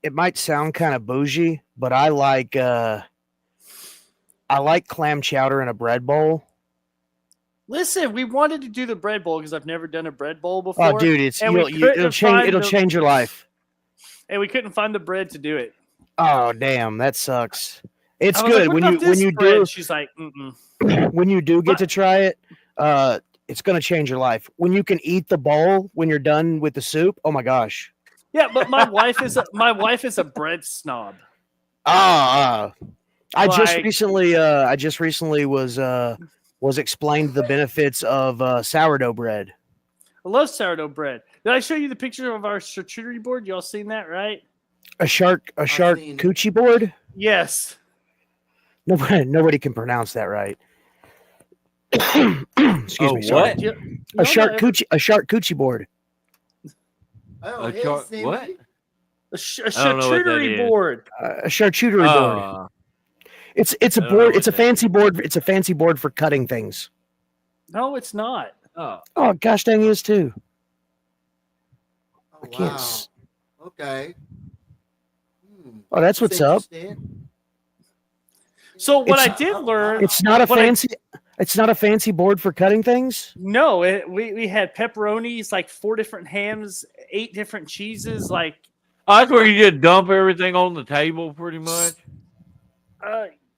It might sound kind of bougie, but I like clam chowder in a bread bowl. Listen, we wanted to do the bread bowl because I've never done a bread bowl before. Oh, dude, and we it'll couldn't change. find It'll the- change your life. And we couldn't find the bread to do it. Oh, damn, that sucks. It's I was good like, when "What you about this bread?" do She's like, "Mm-mm." when you do get But- to try it. It's gonna change your life when you can eat the bowl when you're done with the soup. Oh my gosh. Yeah, but my wife is a bread snob. I just Like- recently was explained the benefits of sourdough bread. I love sourdough bread. Did I show you the picture of our charcuterie board? Y'all seen that, right? A seen it. charcuterie board. Yes. Nobody can pronounce that right. Excuse me. Sorry. What? You A know charcuterie board. Oh, A hey, char- Cindy. what? A I don't know what that charcuterie is. board. A charcuterie board. It's a I don't know board. what It's a that fancy board. It's a fancy board for cutting things. No, it's not. Oh, Oh gosh, dang, he is too. Oh, I can't. wow. s- Okay. Oh, that's what's up. Interesting. So what It's- I did learn, It's not a What I- fancy. It's not a fancy board for cutting things. no, we had pepperonis, like 4 different hams, 8 different cheeses, like that's where you just dump everything on the table, pretty much.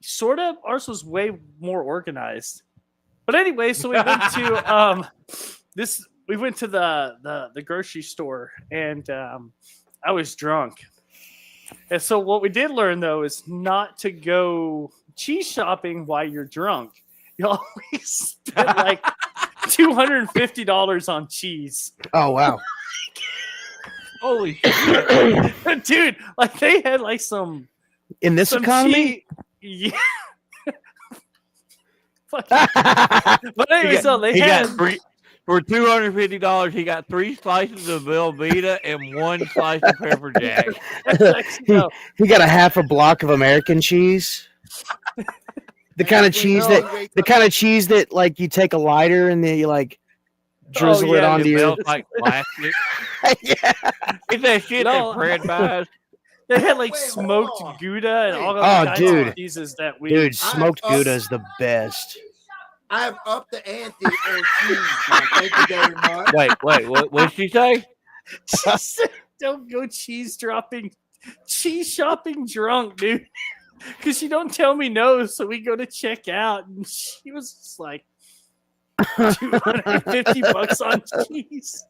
sort of. Ours was way more organized. But anyway, so we went to we went to the grocery store, and I was drunk. And so what we did learn though is not to go cheese shopping while you're drunk. You always spend like $250 on cheese. Oh wow. Holy shit. Dude, like they had like some In this economy? Yeah. But anyway, so they had for $250, he got 3 slices of Velveeta and 1 slice of pepper jack. he got a half a block of American cheese. The kind of cheese that like you take a lighter and then you like drizzle it onto your like plastic. Yeah. It's that shit that Fred buys. They had like smoked Gouda and all kinds of cheeses that we. Dude, smoked Gouda is the best. I've upped the ante on cheese. Man. Thank you very much. Wait, what did she say? She said, "Don't go cheese shopping drunk, dude." Because you don't tell me no, so we go to check out, and she was just like $250 on cheese.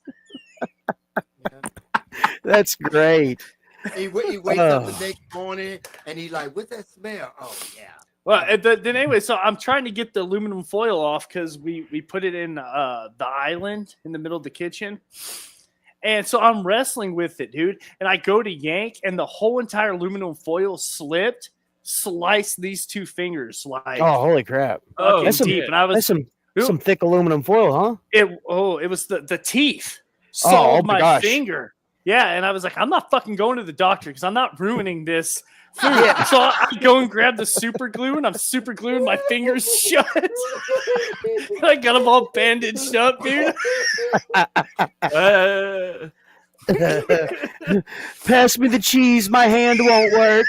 That's great. He wakes up the next morning and he's like, "What's that smell?" Oh yeah. Well, then anyway, so I'm trying to get the aluminum foil off because we put it in the island in the middle of the kitchen. And so I'm wrestling with it, dude. And I go to yank, and the whole entire aluminum foil slipped, sliced these 2 fingers. Like, oh, holy crap! That's deep. And I was some thick aluminum foil, huh? It was the teeth sawed my finger. Yeah, and I was like, I'm not fucking going to the doctor because I'm not ruining this food. Yeah. So I go and grab the super glue, and I'm super gluing my fingers shut. I got them all bandaged up, dude. Pass me the cheese. My hand won't work.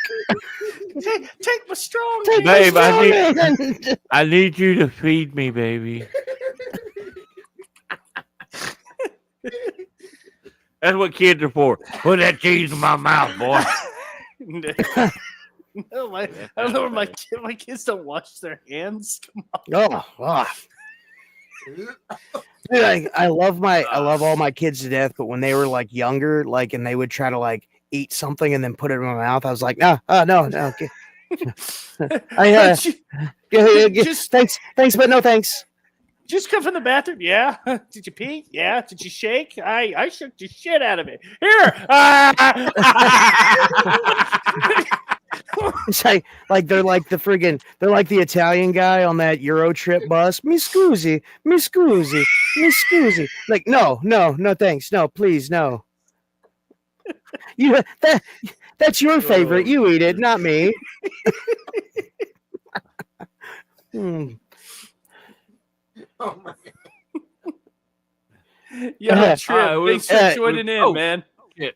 Take my strong, babe. I need you to feed me, baby. That's what kids are for. Put that cheese in my mouth, boy. No, I don't know where my kids don't wash their hands. Come on. Dude, I love all my kids to death, but when they were like younger, like, and they would try to like eat something and then put it in my mouth, I was like, no. Okay. Thanks, but no thanks. Just come from the bathroom. Yeah. Did you pee? Yeah. Did you shake? I shook the shit out of it. Here. It's like they're like the Italian guy on that Euro trip bus. Mi scusi. Like, no, thanks. No, please, no. That's your favorite. You eat it, not me. Oh my God. Yeah, Trip. Thanks for joining in, man. Shit.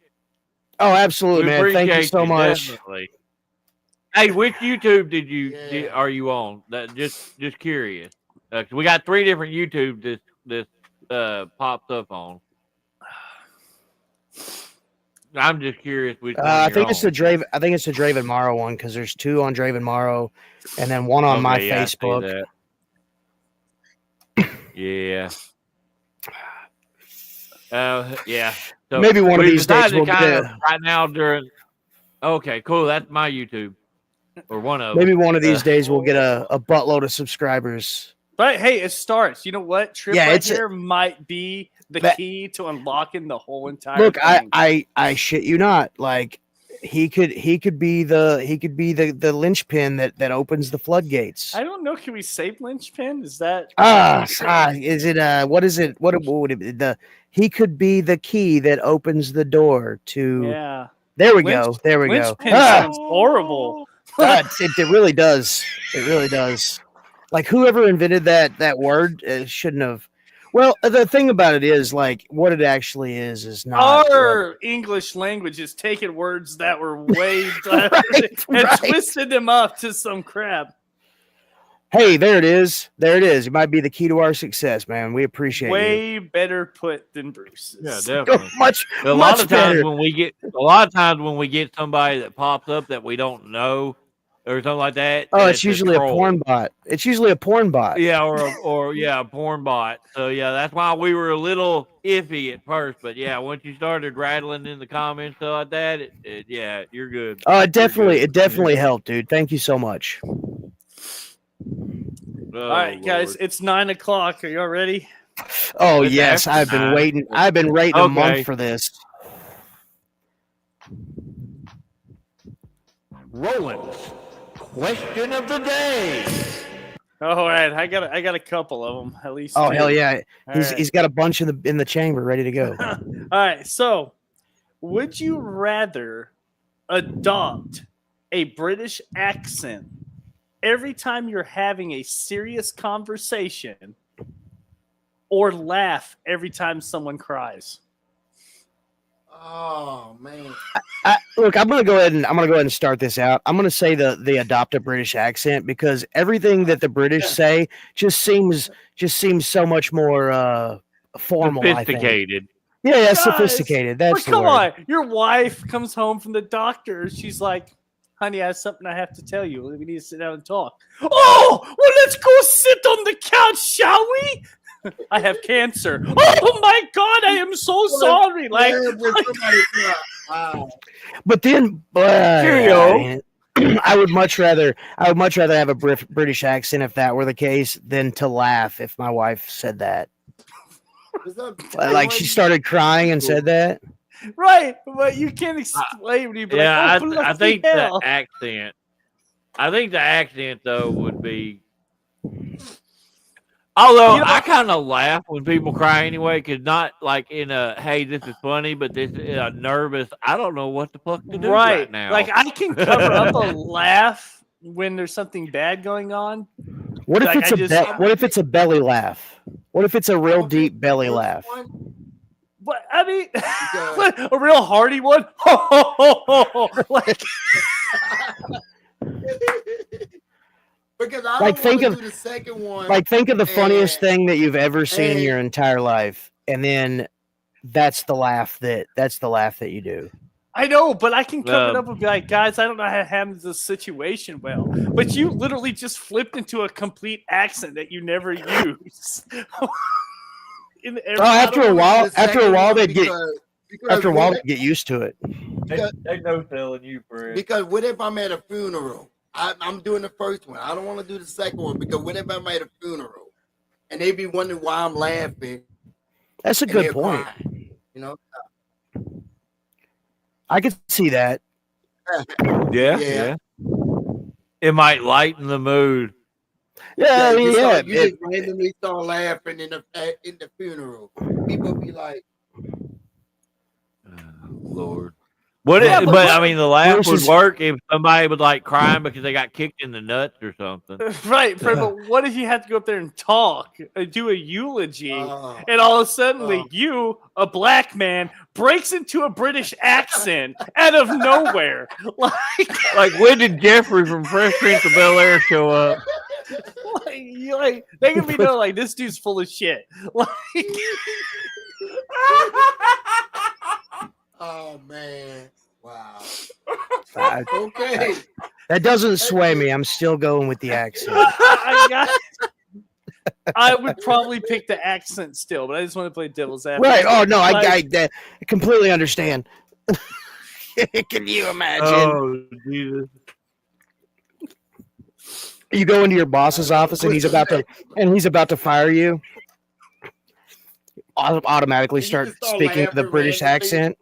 Oh, absolutely, man. Thank you so much. Definitely. Hey, which YouTube are you on? Just curious. We got 3 different YouTube this pops up on. I'm just curious which one I think it's the Draven Morrow one because there's 2 on Draven Morrow and then 1 on my Facebook. Yeah. Yeah. So maybe one of these days we'll get right now during. Okay, cool. That's my YouTube, or one of. Maybe one of these days we'll get a buttload of subscribers. But hey, it starts. You know what? Trip here might be the key to unlocking the whole entire. Look, thing. I shit you not. Like he could be the linchpin that opens the floodgates. I don't know. Can we save linchpin? Is that is it what is it? What would it be? He could be the key that opens the door to. Yeah. There we go. There we go. Linchpin sounds horrible. It really does. It really does. Like whoever invented that word shouldn't have. Well, the thing about it is, like, what it actually is not. Our English language is taking words that were way and twisted them up to some crap. Hey, there it is. There it is. It might be the key to our success, man. We appreciate way better put than Bruce's. Yeah, definitely. A lot of times when we get somebody that pops up that we don't know, or something like that. Oh, and it's usually a troll. porn bot. It's usually a porn bot. Yeah, or a porn bot. So yeah, that's why we were a little iffy at first. But yeah, once you started rattling in the comments stuff like that, yeah, you're good. Oh, You're good. it definitely helped, dude. Thank you so much. Oh, All right, guys, Lord. it's 9 o'clock. Are y'all ready? Oh It's yes, after I've been 9. waiting. I've been waiting a Okay. month for this. Roland's question of the day. All right, I got a couple of them at least. Oh 2. hell yeah, All he's right. he's got a bunch in the chamber ready to go. All right, so would you rather adopt a British accent every time you're having a serious conversation, or laugh every time someone cries? Oh man. Look, I'm gonna go ahead and start this out. I'm gonna say the adopt a British accent because everything that the British say just seems so much more formal. I think. Sophisticated. Yeah, Guys, sophisticated. That's But the come word. on, your wife comes home from the doctor. She's like, "Honey, I have something I have to tell you. We need to sit down and talk." Oh, well, let's go sit on the couch, shall we? I have cancer. Oh my God, I am so sorry. Like, Yeah, when somebody cry. Wow. But then, Cheerio. I would much rather have a British accent if that were the case than to laugh if my wife said that. What's up? Like she started crying and said that. right, but you can't explain when you be Yeah, like, "Oh, I bloody think hell." the accent. I think the accent though would be. Although You know- I kind of laugh when people cry anyway, because not like in a "hey, this is funny," but this is a nervous. I don't know what the fuck to do right now. Like I can cover up a laugh when there's something bad going on. What if Like, it's I what if it's a belly laugh? What if it's a real deep belly laugh? But I mean, Because- a real hearty one. Like, Because I Like, don't think want of- to do the second one. Like think of the funniest Yeah. thing that you've ever seen in Hey. your entire life, and then that's the laugh that you do. I know, but I can cover it up and be like, guys, I don't know how to handle this situation well. But you literally just flipped into a complete accent that you never use. After a while, they get Because get used to it. They no telling you for it. Because what if I'm at a funeral? I'm doing the first one. I don't want to do the second one because what if I'm at a funeral and they be wondering why I'm laughing? That's a and good they're point. crying, you know? I could see that. Yeah, Yeah. yeah. It might lighten the mood. Yeah, I mean, you yeah. just randomly start laughing in the funeral. People be like, Lord. What? Yeah, but but I mean, the laugh would versus- work if somebody was like crying because they got kicked in the nuts or something. Right, Fred, but what if you have to go up there and talk, do a eulogy, oh, and all of a sudden, Oh. you, a black man, breaks into a British accent out of nowhere? Like, when did Jeffrey from Fresh Prince of Bel Air show up? They can be known like this dude's full of shit. Like, oh man. Wow. I- Okay. that doesn't sway me. I'm still going with the accent. I would probably pick the accent still, but I just want to play devil's advocate. Right? Oh no, I Like, completely understand. Can you imagine? Oh, Jesus. You go into your boss's office and he's about to fire you. Automatically You start just start speaking the laughing British randomly. accent.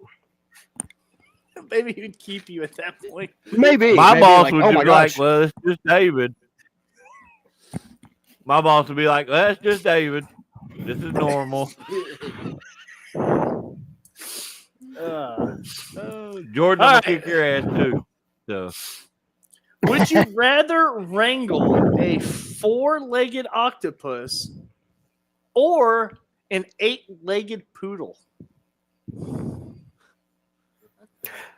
maybe he would keep you at that point. Maybe My maybe boss like, would oh just my be like, gosh. well, it's just David. My boss would be like, well, that's just David. This is normal. Jordan All will right. kick your ass too. So Would you rather wrangle a 4-legged octopus or an 8-legged poodle?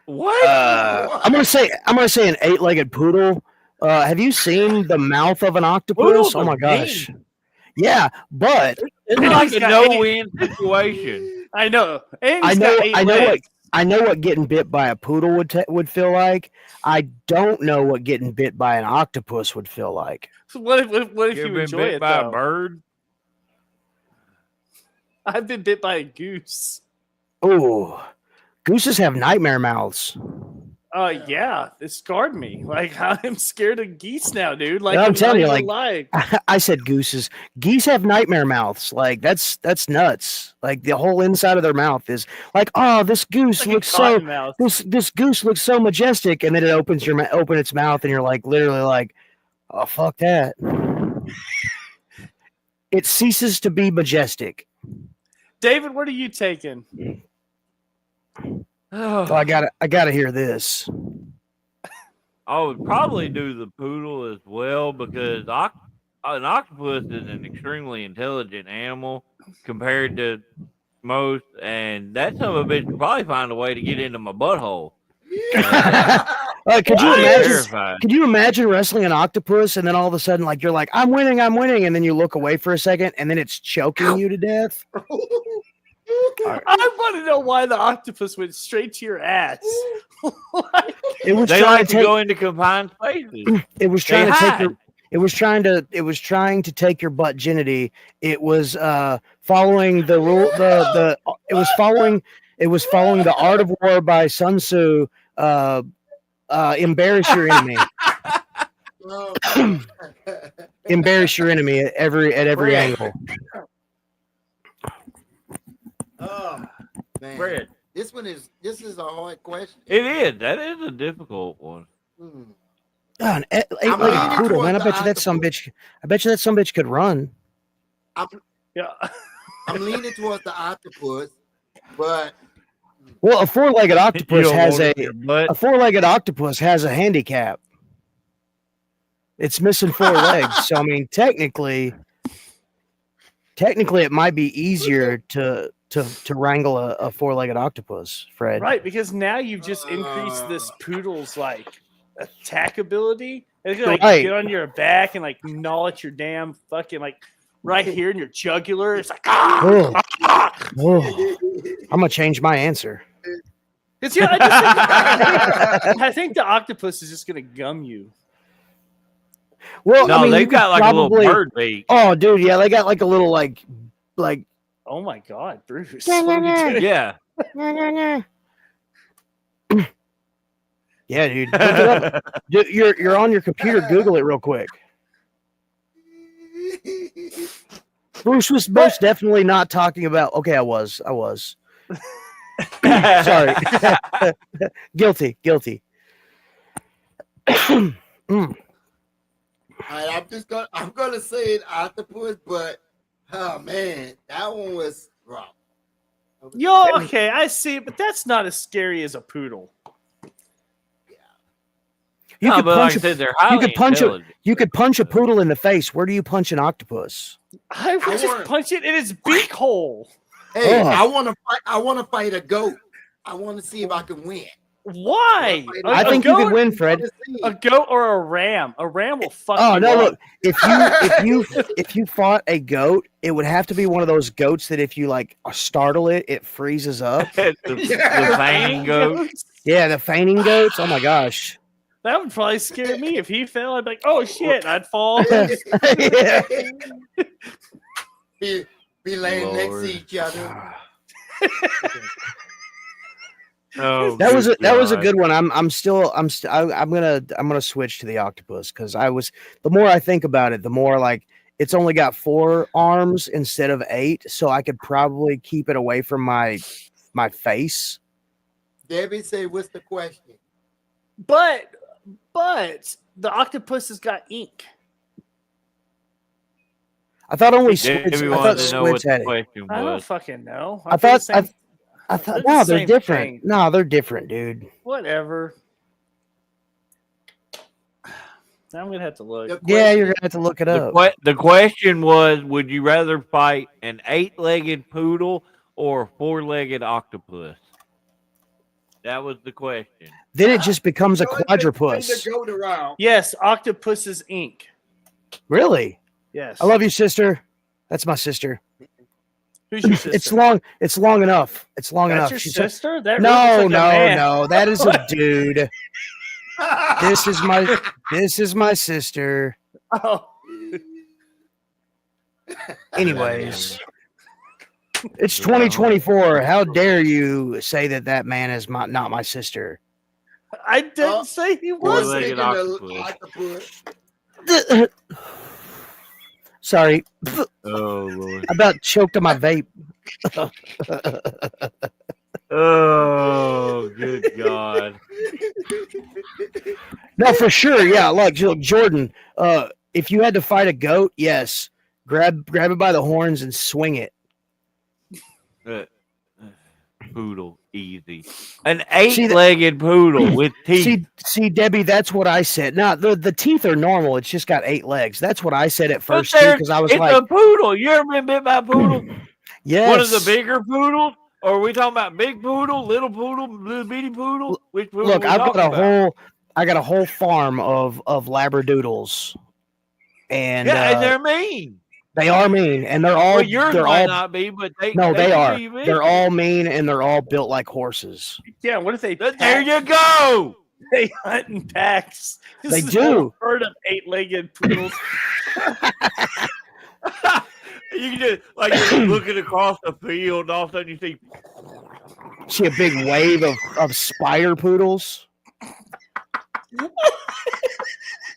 what? I'm gonna say an 8-legged poodle. Have you seen the mouth of an octopus? Poodles Oh my are gosh. Yeah, but It's like He's a got no-win situation. I know. And I he's know got 8 I know what legs. I know what getting bit by a poodle would feel like. I don't know what getting bit by an octopus would feel like. So what if You you ever been enjoy bit it by though? a bird? I've been bit by a goose. Ooh, gooses have nightmare mouths. Yeah, it scarred me. Like I'm scared of geese now, dude. Like I'm telling you, not like even lying. I said, gooses. Geese have nightmare mouths. Like that's nuts. Like the whole inside of their mouth is like, oh, this goose Like a looks so cotton mouth. this goose looks so majestic, and then it opens open its mouth, and you're like literally like, oh fuck that. It ceases to be majestic. David, what are you taking? Oh, I gotta hear this. I would probably do the poodle as well because an octopus is an extremely intelligent animal compared to most, and that son of a bitch could probably find a way to get into my butthole. Could you I'm imagine? terrified. Could you imagine wrestling an octopus and then all of a sudden, like you're like, I'm winning, and then you look away for a second and then it's choking you to death? I want to know why the octopus went straight to your ass. It was They trying like to to take. go into confined spaces. It was They trying to take hide. your. It was trying to take your butt virginity. It was following the rule. It was following the Art of War by Sun Tzu. Embarrass your enemy. Embarrass your enemy at every Fred. angle. Oh man, Fred. this is a hard question. It is. That is a difficult one. Hmm. God, an eight-legged I'm leaning poodle, towards man. I the bet you that some octopus. bitch. I bet you that some bitch could run. Yeah. I'm leaning towards the octopus, but Well, a four-legged You octopus don't has want it a in your butt. a four-legged octopus has a handicap. It's missing four legs, so I mean, technically, it might be easier to wrangle a four-legged octopus, Fred. Right, because now you've just increased this poodle's like attack ability. It's gonna like Right. get on your back and like gnaw at your damn fucking like right here in your jugular. It's like ah! Oh, I'm gonna change my answer. It's, yeah, I think the octopus is just gonna gum you. Well, No, I mean, they've you got could like a probably, little bird beak. Oh, dude, yeah, they got like a little like. Oh my god, Bruce. Yeah, What are you doing? Yeah. Yeah, dude. Look it up. Dude, you're on your computer. Google it real quick. Bruce was most definitely not talking about. Okay, I was. Sorry. Guilty. all right, I'm gonna say an octopus, but oh man, that one was wrong. Yo, okay, I see, but that's not as scary as a poodle. You No, could but punch. like I said, they're You highly could punch intelligent. You could punch a poodle in the face. Where do you punch an octopus? I would just want- punch it in its beak hole. Hey, Oh. I want to fight a goat. I want to see if I can win. Why? I A think you could goat- win, Fred. A goat or a ram? A ram will fuck Oh you no! up. Look, if you fought a goat, it would have to be one of those goats that if you like startle it, it freezes up. the fang goat. Yeah, the feigning goats. Oh my gosh. That would probably scare me. If he fell, I'd be like, oh shit, I'd fall. Yeah. Be laying next Lord. to each other. Oh, That was a God. good one. I'm gonna switch to the octopus because the more I think about it, the more like it's only got 4 arms instead of 8, so I could probably keep it away from my face. Debbie say, "What's the question?" But the octopus has got ink. I thought only Debbie squids. I wanted thought to know what squids the had it. question I don't was. fucking know. I thought they're no, the they're same different. thing. No, they're different, dude. Whatever. Now I'm gonna have to look. The Yeah, question- you're gonna have to look it up. The question was, would you rather fight an 8-legged poodle or a 4-legged octopus? That was the question. Then it just becomes a Go ahead, quadrupus. bring the goat around. Yes, octopus's ink. Really? Yes. I love you, sister. That's my sister. Who's your sister? It's long. It's long enough. It's long That's enough. your She's sister? That no, really looks like a no, man. no. That is a dude. This is my sister. Oh. Anyways, it's 2024. How dare you say that man is not my sister? I didn't say he I was was. Four-legged thinking of octopus. octopus. Sorry, Oh Lord. I about choked on my vape. Oh, good God. No, for sure. Yeah, look, Jordan. If you had to fight a goat, yes, grab it by the horns and swing it. Poodle, easy. An 8-legged poodle with teeth. See, Debbie, that's what I said. Now the teeth are normal. It's just got 8 legs. That's what I said at But first too, because I was it's like, a poodle. You ever been bit by a poodle? yes. One of the bigger poodles? Or are we talking about big poodle, little bitty poodle? Which poodle Look, we I got talking a whole farm of labradoodles, and and they're mean. they are mean, and they're all Well, yours they're might all not be, but they they can are. be They're vicious. all mean, and they're all built like horses. Yeah, what if they But there you go. They hunt in packs. They This is a whole do. herd of 8-legged poodles. You can just like you're looking across the field, and all of a sudden you see See a big wave of spider poodles.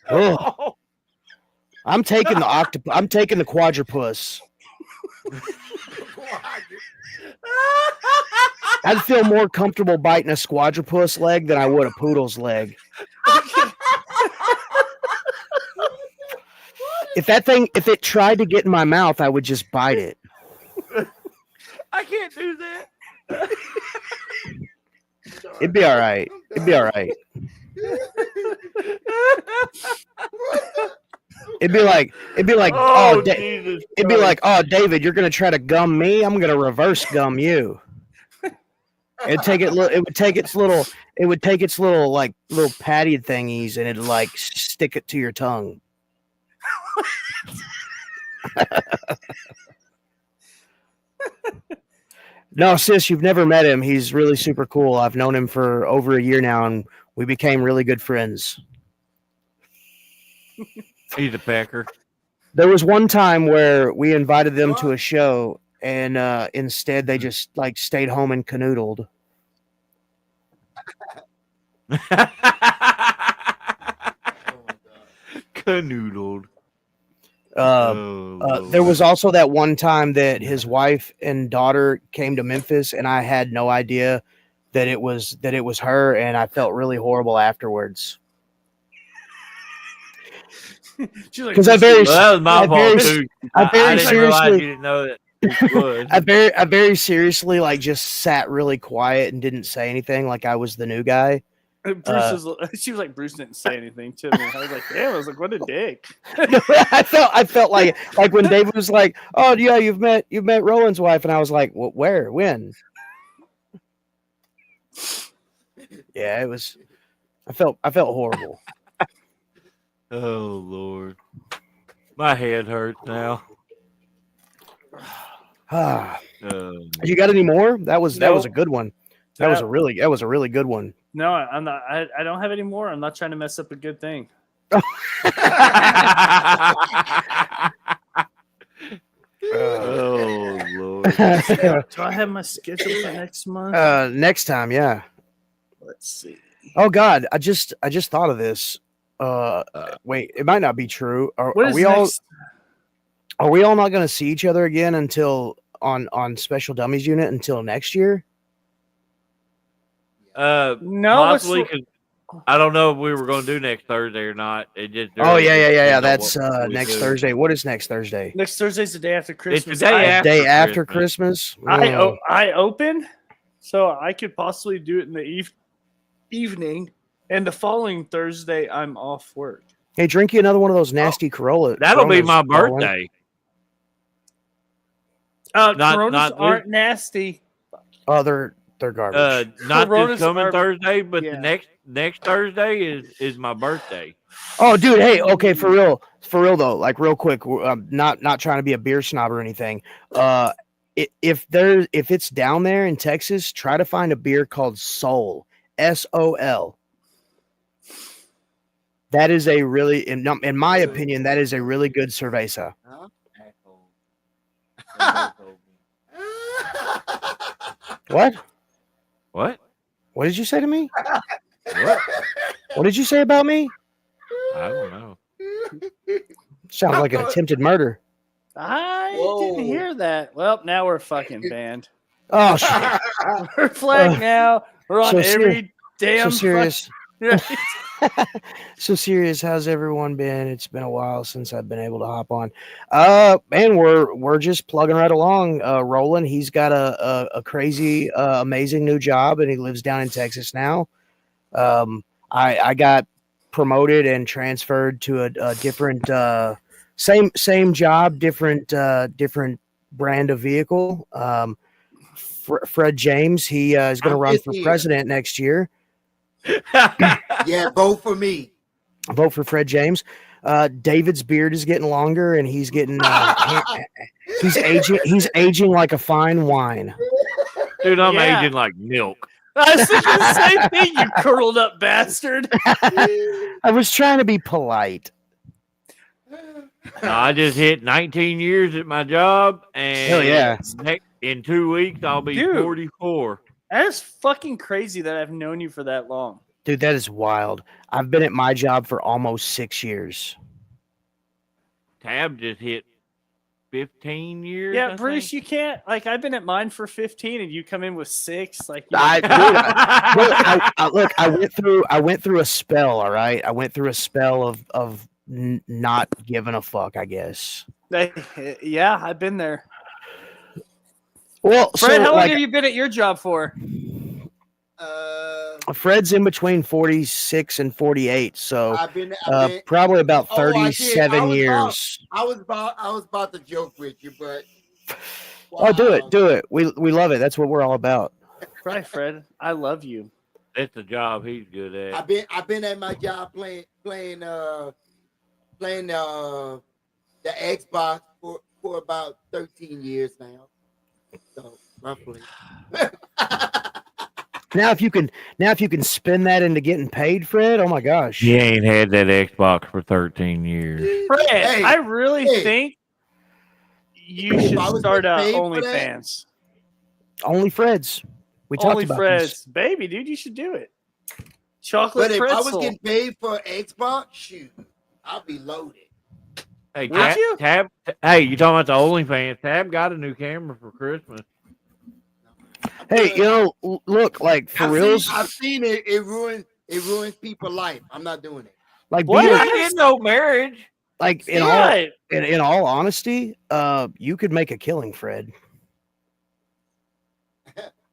Ugh. I'm taking the octopus. I'm taking the quadrupus. I'd feel more comfortable biting a squadrupus leg than I would a poodle's leg. If it tried to get in my mouth, I would just bite it. I can't do that. It'd be all right. It'd be all right. It'd be like, Oh, oh, Jesus it'd be Christ. like, oh, David, you're gonna try to gum me. I'm gonna reverse gum you. It'd take it. It would take its little. It would take its little like little patty thingies, and it'd like stick it to your tongue. No, sis, you've never met him. He's really super cool. I've known him for over a year now, and we became really good friends. He's a pecker. There was one time where we invited them to a show, and instead they just like stayed home and canoodled. Canoodled. There was also that one time that his wife and daughter came to Memphis, and I had no idea that it was her, and I felt really horrible afterwards. Because I very, that was my I fault very- too. I very didn't realize seriously- you didn't know that it was. I very seriously like just sat really quiet and didn't say anything, like I was the new guy. She was like, Bruce didn't say anything to me. I was like, damn, I was like, what a dick. I felt like when David was like, "Oh yeah, you've met Roland's wife," and I was like, "Where? When?" Yeah, it was. I felt horrible. Oh Lord, my head hurts now. You got any more? That was a good one. That was a really good one. No, I'm not. I don't have any more. I'm not trying to mess up a good thing. Oh Lord. Do I have my schedule for next month? Next time, yeah. Let's see. Oh God, I just thought of this. Wait, it might not be true. Are we next? all not going to see each other again until on Special Dummies Unit until next year? No, possibly, 'cause I don't know if we were going to do next Thursday or not. It just Oh yeah. depends on That's what we next do. Thursday. What is next Thursday? Next Thursday's the day after Christmas. It's the day after Christmas. I open, so I could possibly do it in the evening, and the following Thursday I'm off work. Hey, drink you another one of those nasty Corolla. That'll be Coronas, my Roland. birthday. Coronas not aren't nasty. Oh, they're garbage. Not Coronas this coming are- Thursday, but yeah. the next Thursday is my birthday. Oh, dude. Hey, okay, for real though. Like real quick. I'm not trying to be a beer snob or anything. if it's down there in Texas, try to find a beer called Sol, SOL. That is a really, in my opinion, that is a really good cerveza. What? What? What did you say to me? What? What did you say about me? I don't know. Sounds like an attempted murder. I Whoa. didn't hear that. Well, now we're fucking banned. Oh shit! We're flagged now. We're on so every damn So serious. fuck- So serious. How's everyone been? It's been a while since I've been able to hop on. Man, we're just plugging right along. Roland, he's got a crazy, amazing new job, and he lives down in Texas now. I got promoted and transferred to a different, same job, different brand of vehicle. Fred James, he is going to run for president next year. Yeah, vote for me. Vote for Fred James. David's beard is getting longer, and he's getting he's aging. He's aging like a fine wine. Dude, I'm Yeah. aging like milk. I was thinking the same thing, you curled up bastard. I was trying to be polite. No, I just hit 19 years at my job, and Hell yeah. in 2 weeks I'll be Dude. 44. That is fucking crazy that I've known you for that long. Dude, that is wild. I've been at my job for almost 6 years. Tab just hit 15 years. Yeah, I Bruce, think. you can't like I've been at mine for 15 and you come in with 6. Like you Look, I went through a spell. All right, I went through a spell of not giving a fuck, I guess. yeah, I've been there. Well, Fred, so, how long like, have you been at your job for? Fred's in between 46 and 48, so I've been probably about Oh, I did. 37 I was years. I was about to joke with you, but Oh, do wow. it. We love it. That's what we're all about. Right, Fred. I love you. That's the job he's good at. I've been at my job playing the Xbox for about 13 years now. So roughly. Now if you can spin that into getting paid, Fred, oh my gosh. He ain't had that Xbox for 13 years. Fred, Hey, I really think you If should I was start getting paid for that- OnlyFans. Only Fred's. We Only talked about Fred's. this. Baby, dude, you should do it. Chocolate But if pretzel. I was getting paid for Xbox, shoot, I'll be loaded. Hey, Would you? Tab, hey, you talking about the OnlyFans? Tab got a new camera for Christmas. Hey, you know, look, like for reals, I've seen it. It ruins people's life. I'm not doing it. like What? being, I didn't know marriage. like in Right. all honesty, you could make a killing, Fred.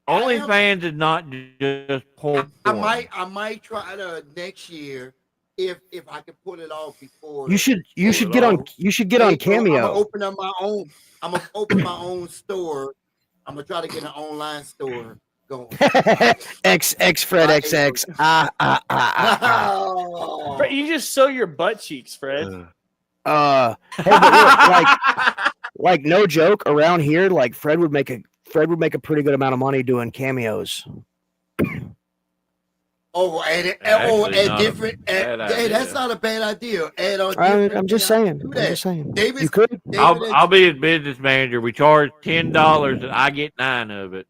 OnlyFans is not just porn. I might try to next year if I can pull it off before. You should it get on off. on Cameo. I'm gonna open up my own. I'm gonna open my own store. I'm gonna try to get an online store going. X Fred XX. Fred, you just sew your butt cheeks, Fred. Hey, but look, like no joke, around here, like Fred would make a pretty good amount of money doing cameos. Actually not a bad Hey, that's idea. not a bad idea. Add on. I'm just saying. Do I'm that. just saying. David, You could. I'll be his business manager. We charge $10 and I get 9 of it.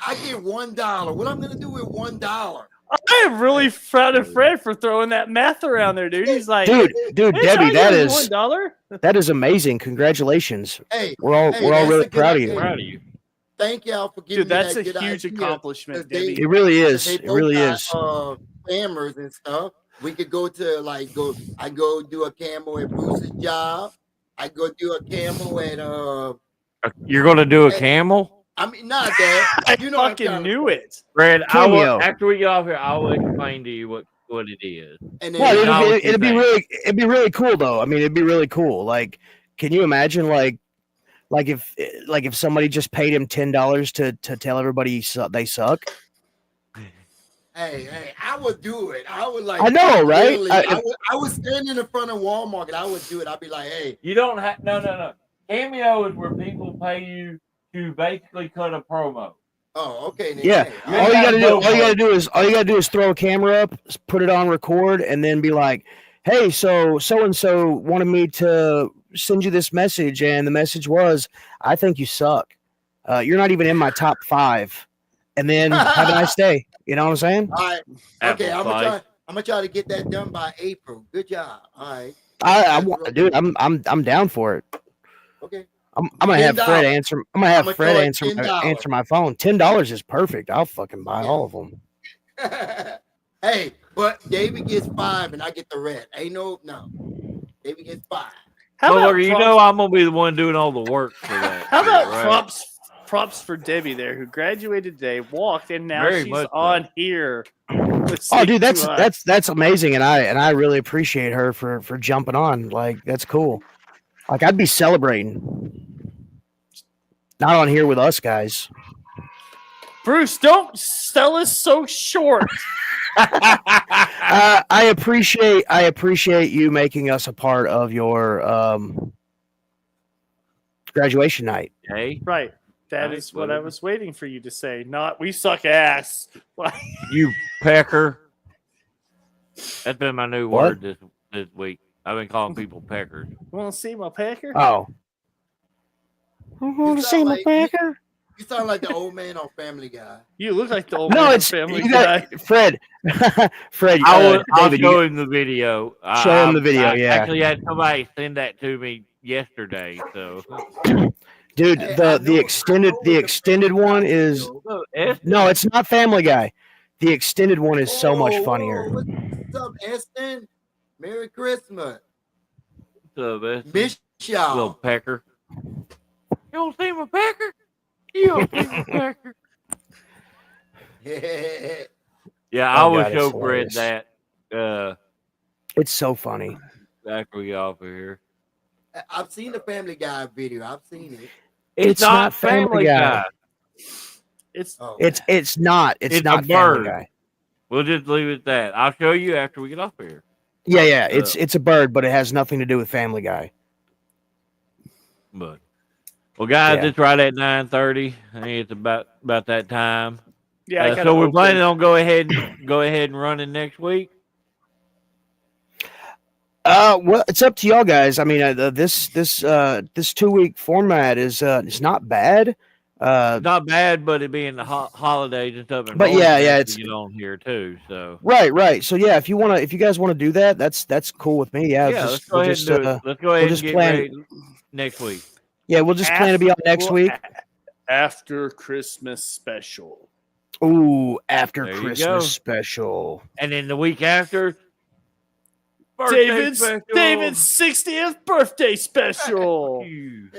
I get $1. What I'm gonna do with $1? I am really proud of Fred for throwing that math around there, dude. He's like, Dude, "Bitch, Debbie, I that give is $1." that is amazing. Congratulations. Hey, We're all Hey, that's really a good proud of idea. you. Proud of you. thank y'all for giving Dude, that's me a that good huge idea. accomplishment, They- Debbie. It really is. They It both really got, is. cameras and stuff. We could go to I go do a camo at Bruce's job. I go do a camo at You're going to do a camel? I mean not that. I You know what I'm fucking trying to- knew it. Fred, Cameo. after we get off here, I'll explain to you what it is. And then Well, not what it'd you be think. it'd be really cool though. I mean, it'd be really cool. Like, can you imagine like if somebody just paid him $10 to tell everybody they suck? hey, I would do it. I would like. I know, right? literally, I would stand in the front of Walmart and I would do it. I'd be like, hey, You don't have no. Cameo is where people pay you to basically cut a promo. Oh, okay. Then, Yeah. hey, You ain't All you gotta gotta do is throw a camera up, put it on record, and then be like, "Hey, so and so wanted me to send you this message, and the message was, I think you suck. You're not even in my top 5." And then have a nice day. You know what I'm saying? all right. Apple Okay, I'm pie. gonna try to get that done by April. Good job. All right. Dude, I'm down for it. Okay. I'm gonna have Fred $10. answer. I'm gonna have I'ma Fred charge answer $10. my phone. $10 is perfect. I'll fucking buy Yeah. all of them. Hey, but David gets 5 and I get the rest. Ain't no. David gets 5. How about Motherfucker, you props, know I'm gonna be the one doing all the work for that. how shit, about right? props for Debbie there, who graduated today, walked, and now Very she's much so. on here. Oh, listening dude, to us. that's amazing, and I really appreciate her for jumping on. Like, that's cool. Like, I'd be celebrating. Not on here with us guys. Bruce, don't sell us so short. I appreciate you making us a part of your graduation night. Hey, Right. That Right, is what I whatever. was waiting for you to say. Not we suck ass. you pecker. That's been my new What? word this week. I've been calling people peckers. Want to see my pecker? Oh, I want to see my pecker. You sound like the old man on Family Guy. You look like the old No, man it's from Family you got Guy. Fred. Fred, I'll David, show him the video. show him the video, I yeah. actually had somebody send that to me yesterday. So, dude, Hey, I the know extended one is no, it's not Family Guy. The extended one is so much funnier. What's up, Eston? Merry Christmas. so Miss y'all. little pecker. You don't see my pecker? You don't see my pecker? Yeah, I Oh, will God, show it's Fred hilarious. that It's so funny. after we get off of here. I've seen the Family Guy video. I've seen it. It's not Family Guy. It's Oh, It's not. It's It's not a Family bird. Guy. We'll just leave it at that. I'll show you after we get off of here. Yeah. It's a bird, but it has nothing to do with Family Guy. But well, guys, Yeah. it's right at 9:30. I think it's about that time. yeah. I So we're planning on go ahead and running next week. Well, it's up to y'all guys. I mean, this 2-week format is not bad. Not bad, but it being the holidays and stuff. And But Roland yeah, has to it's get on here too. So right. So yeah, if you guys want to do that, that's cool with me. Yeah, let's go ahead and do it. Let's go ahead and just get plan- ready next week. Yeah, we'll just plan to be on next week. After Christmas special. Ooh, after There you go. Christmas special. And then the week after, birthday special. David's 60th birthday special. You.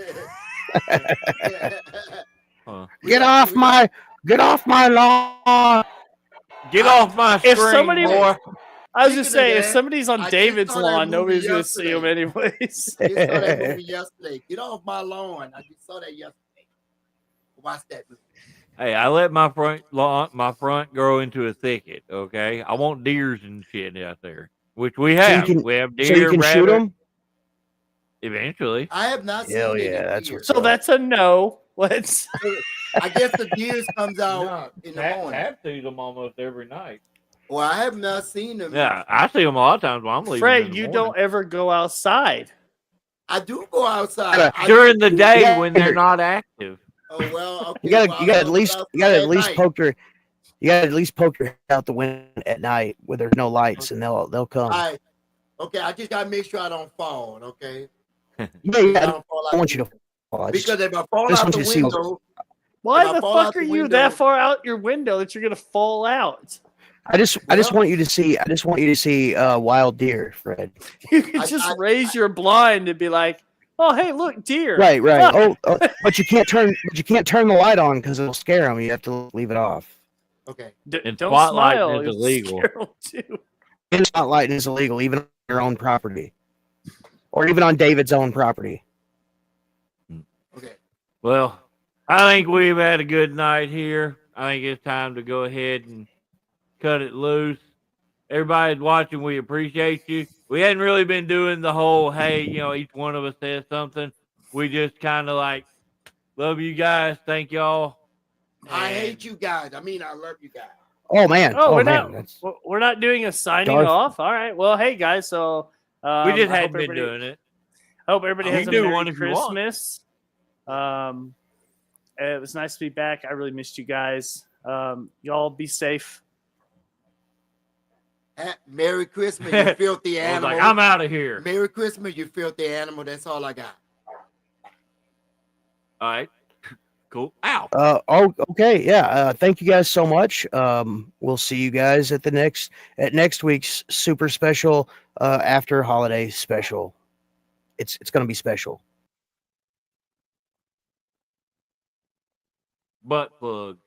Get off my lawn. Get off my screen, If somebody- boy. I was Speaking just saying, of if that, somebody's on I just David's saw that lawn, movie nobody's going to see him yesterday. anyways. I just saw that movie yesterday. Get off my lawn. I just saw that yesterday. Watch that movie. Hey, I let my front grow into a thicket. Okay, I want deers and shit out there, which we have. We have deer, So you can shoot rabbit, them. Eventually. I have not Hell seen yeah, any that's deer. what's So that's a no. Let's. I guess the deers comes out in the morning. Pat sees them almost every night. Well, I have not seen them. Yeah, I see them a lot of times when I'm leaving. in Fred, the you morning. don't ever go outside. I do go outside. during the day Yeah. when they're not active. Oh well, okay. You gotta well, you gotta I'll at go least outside at night. poke your head out the window at night where there's no lights, and they'll come. Okay, I just gotta make sure I don't fall. Okay. Yeah, I I don't fall out don't want the you to window. fall. I just- Because if I fall just out want the you to see what- window, Why If I the fall fuck out are the you window- that far out your window that you're gonna fall out? I just want you to see wild deer, Fred. You could just raise your blind and be like, "Oh, hey, look, deer!" Right. Fuck. Oh, but you can't turn the light on because it'll scare them. You have to leave it off. okay. And Don't spotlighting smile. is you'll illegal. scare 'em too. And spotlighting is illegal, even on your own property, or even on David's own property. Okay. Well, I think we've had a good night here. I think it's time to go ahead and cut it loose. Everybody watching, we appreciate you. We hadn't really been doing the whole, hey, each one of us says something. we just kind of like love you guys. Thank y'all. I And hate you guys. I mean, I love you guys. Oh man. Oh, we're man. not. We're not doing a signing Darth- off. All right. Well, hey guys. So We just I hope hadn't been everybody- doing it. Hope everybody You has can a do Merry one if you want. Christmas. It was nice to be back. I really missed you guys. Y'all be safe. Merry Christmas, you filthy I was animal. like, I'm out of here. Merry Christmas, you filthy animal. That's all I got. All right. Cool. Ow. Okay. Yeah. Thank you guys so much. We'll see you guys at next week's super special after holiday special. It's going to be special. Butt plug.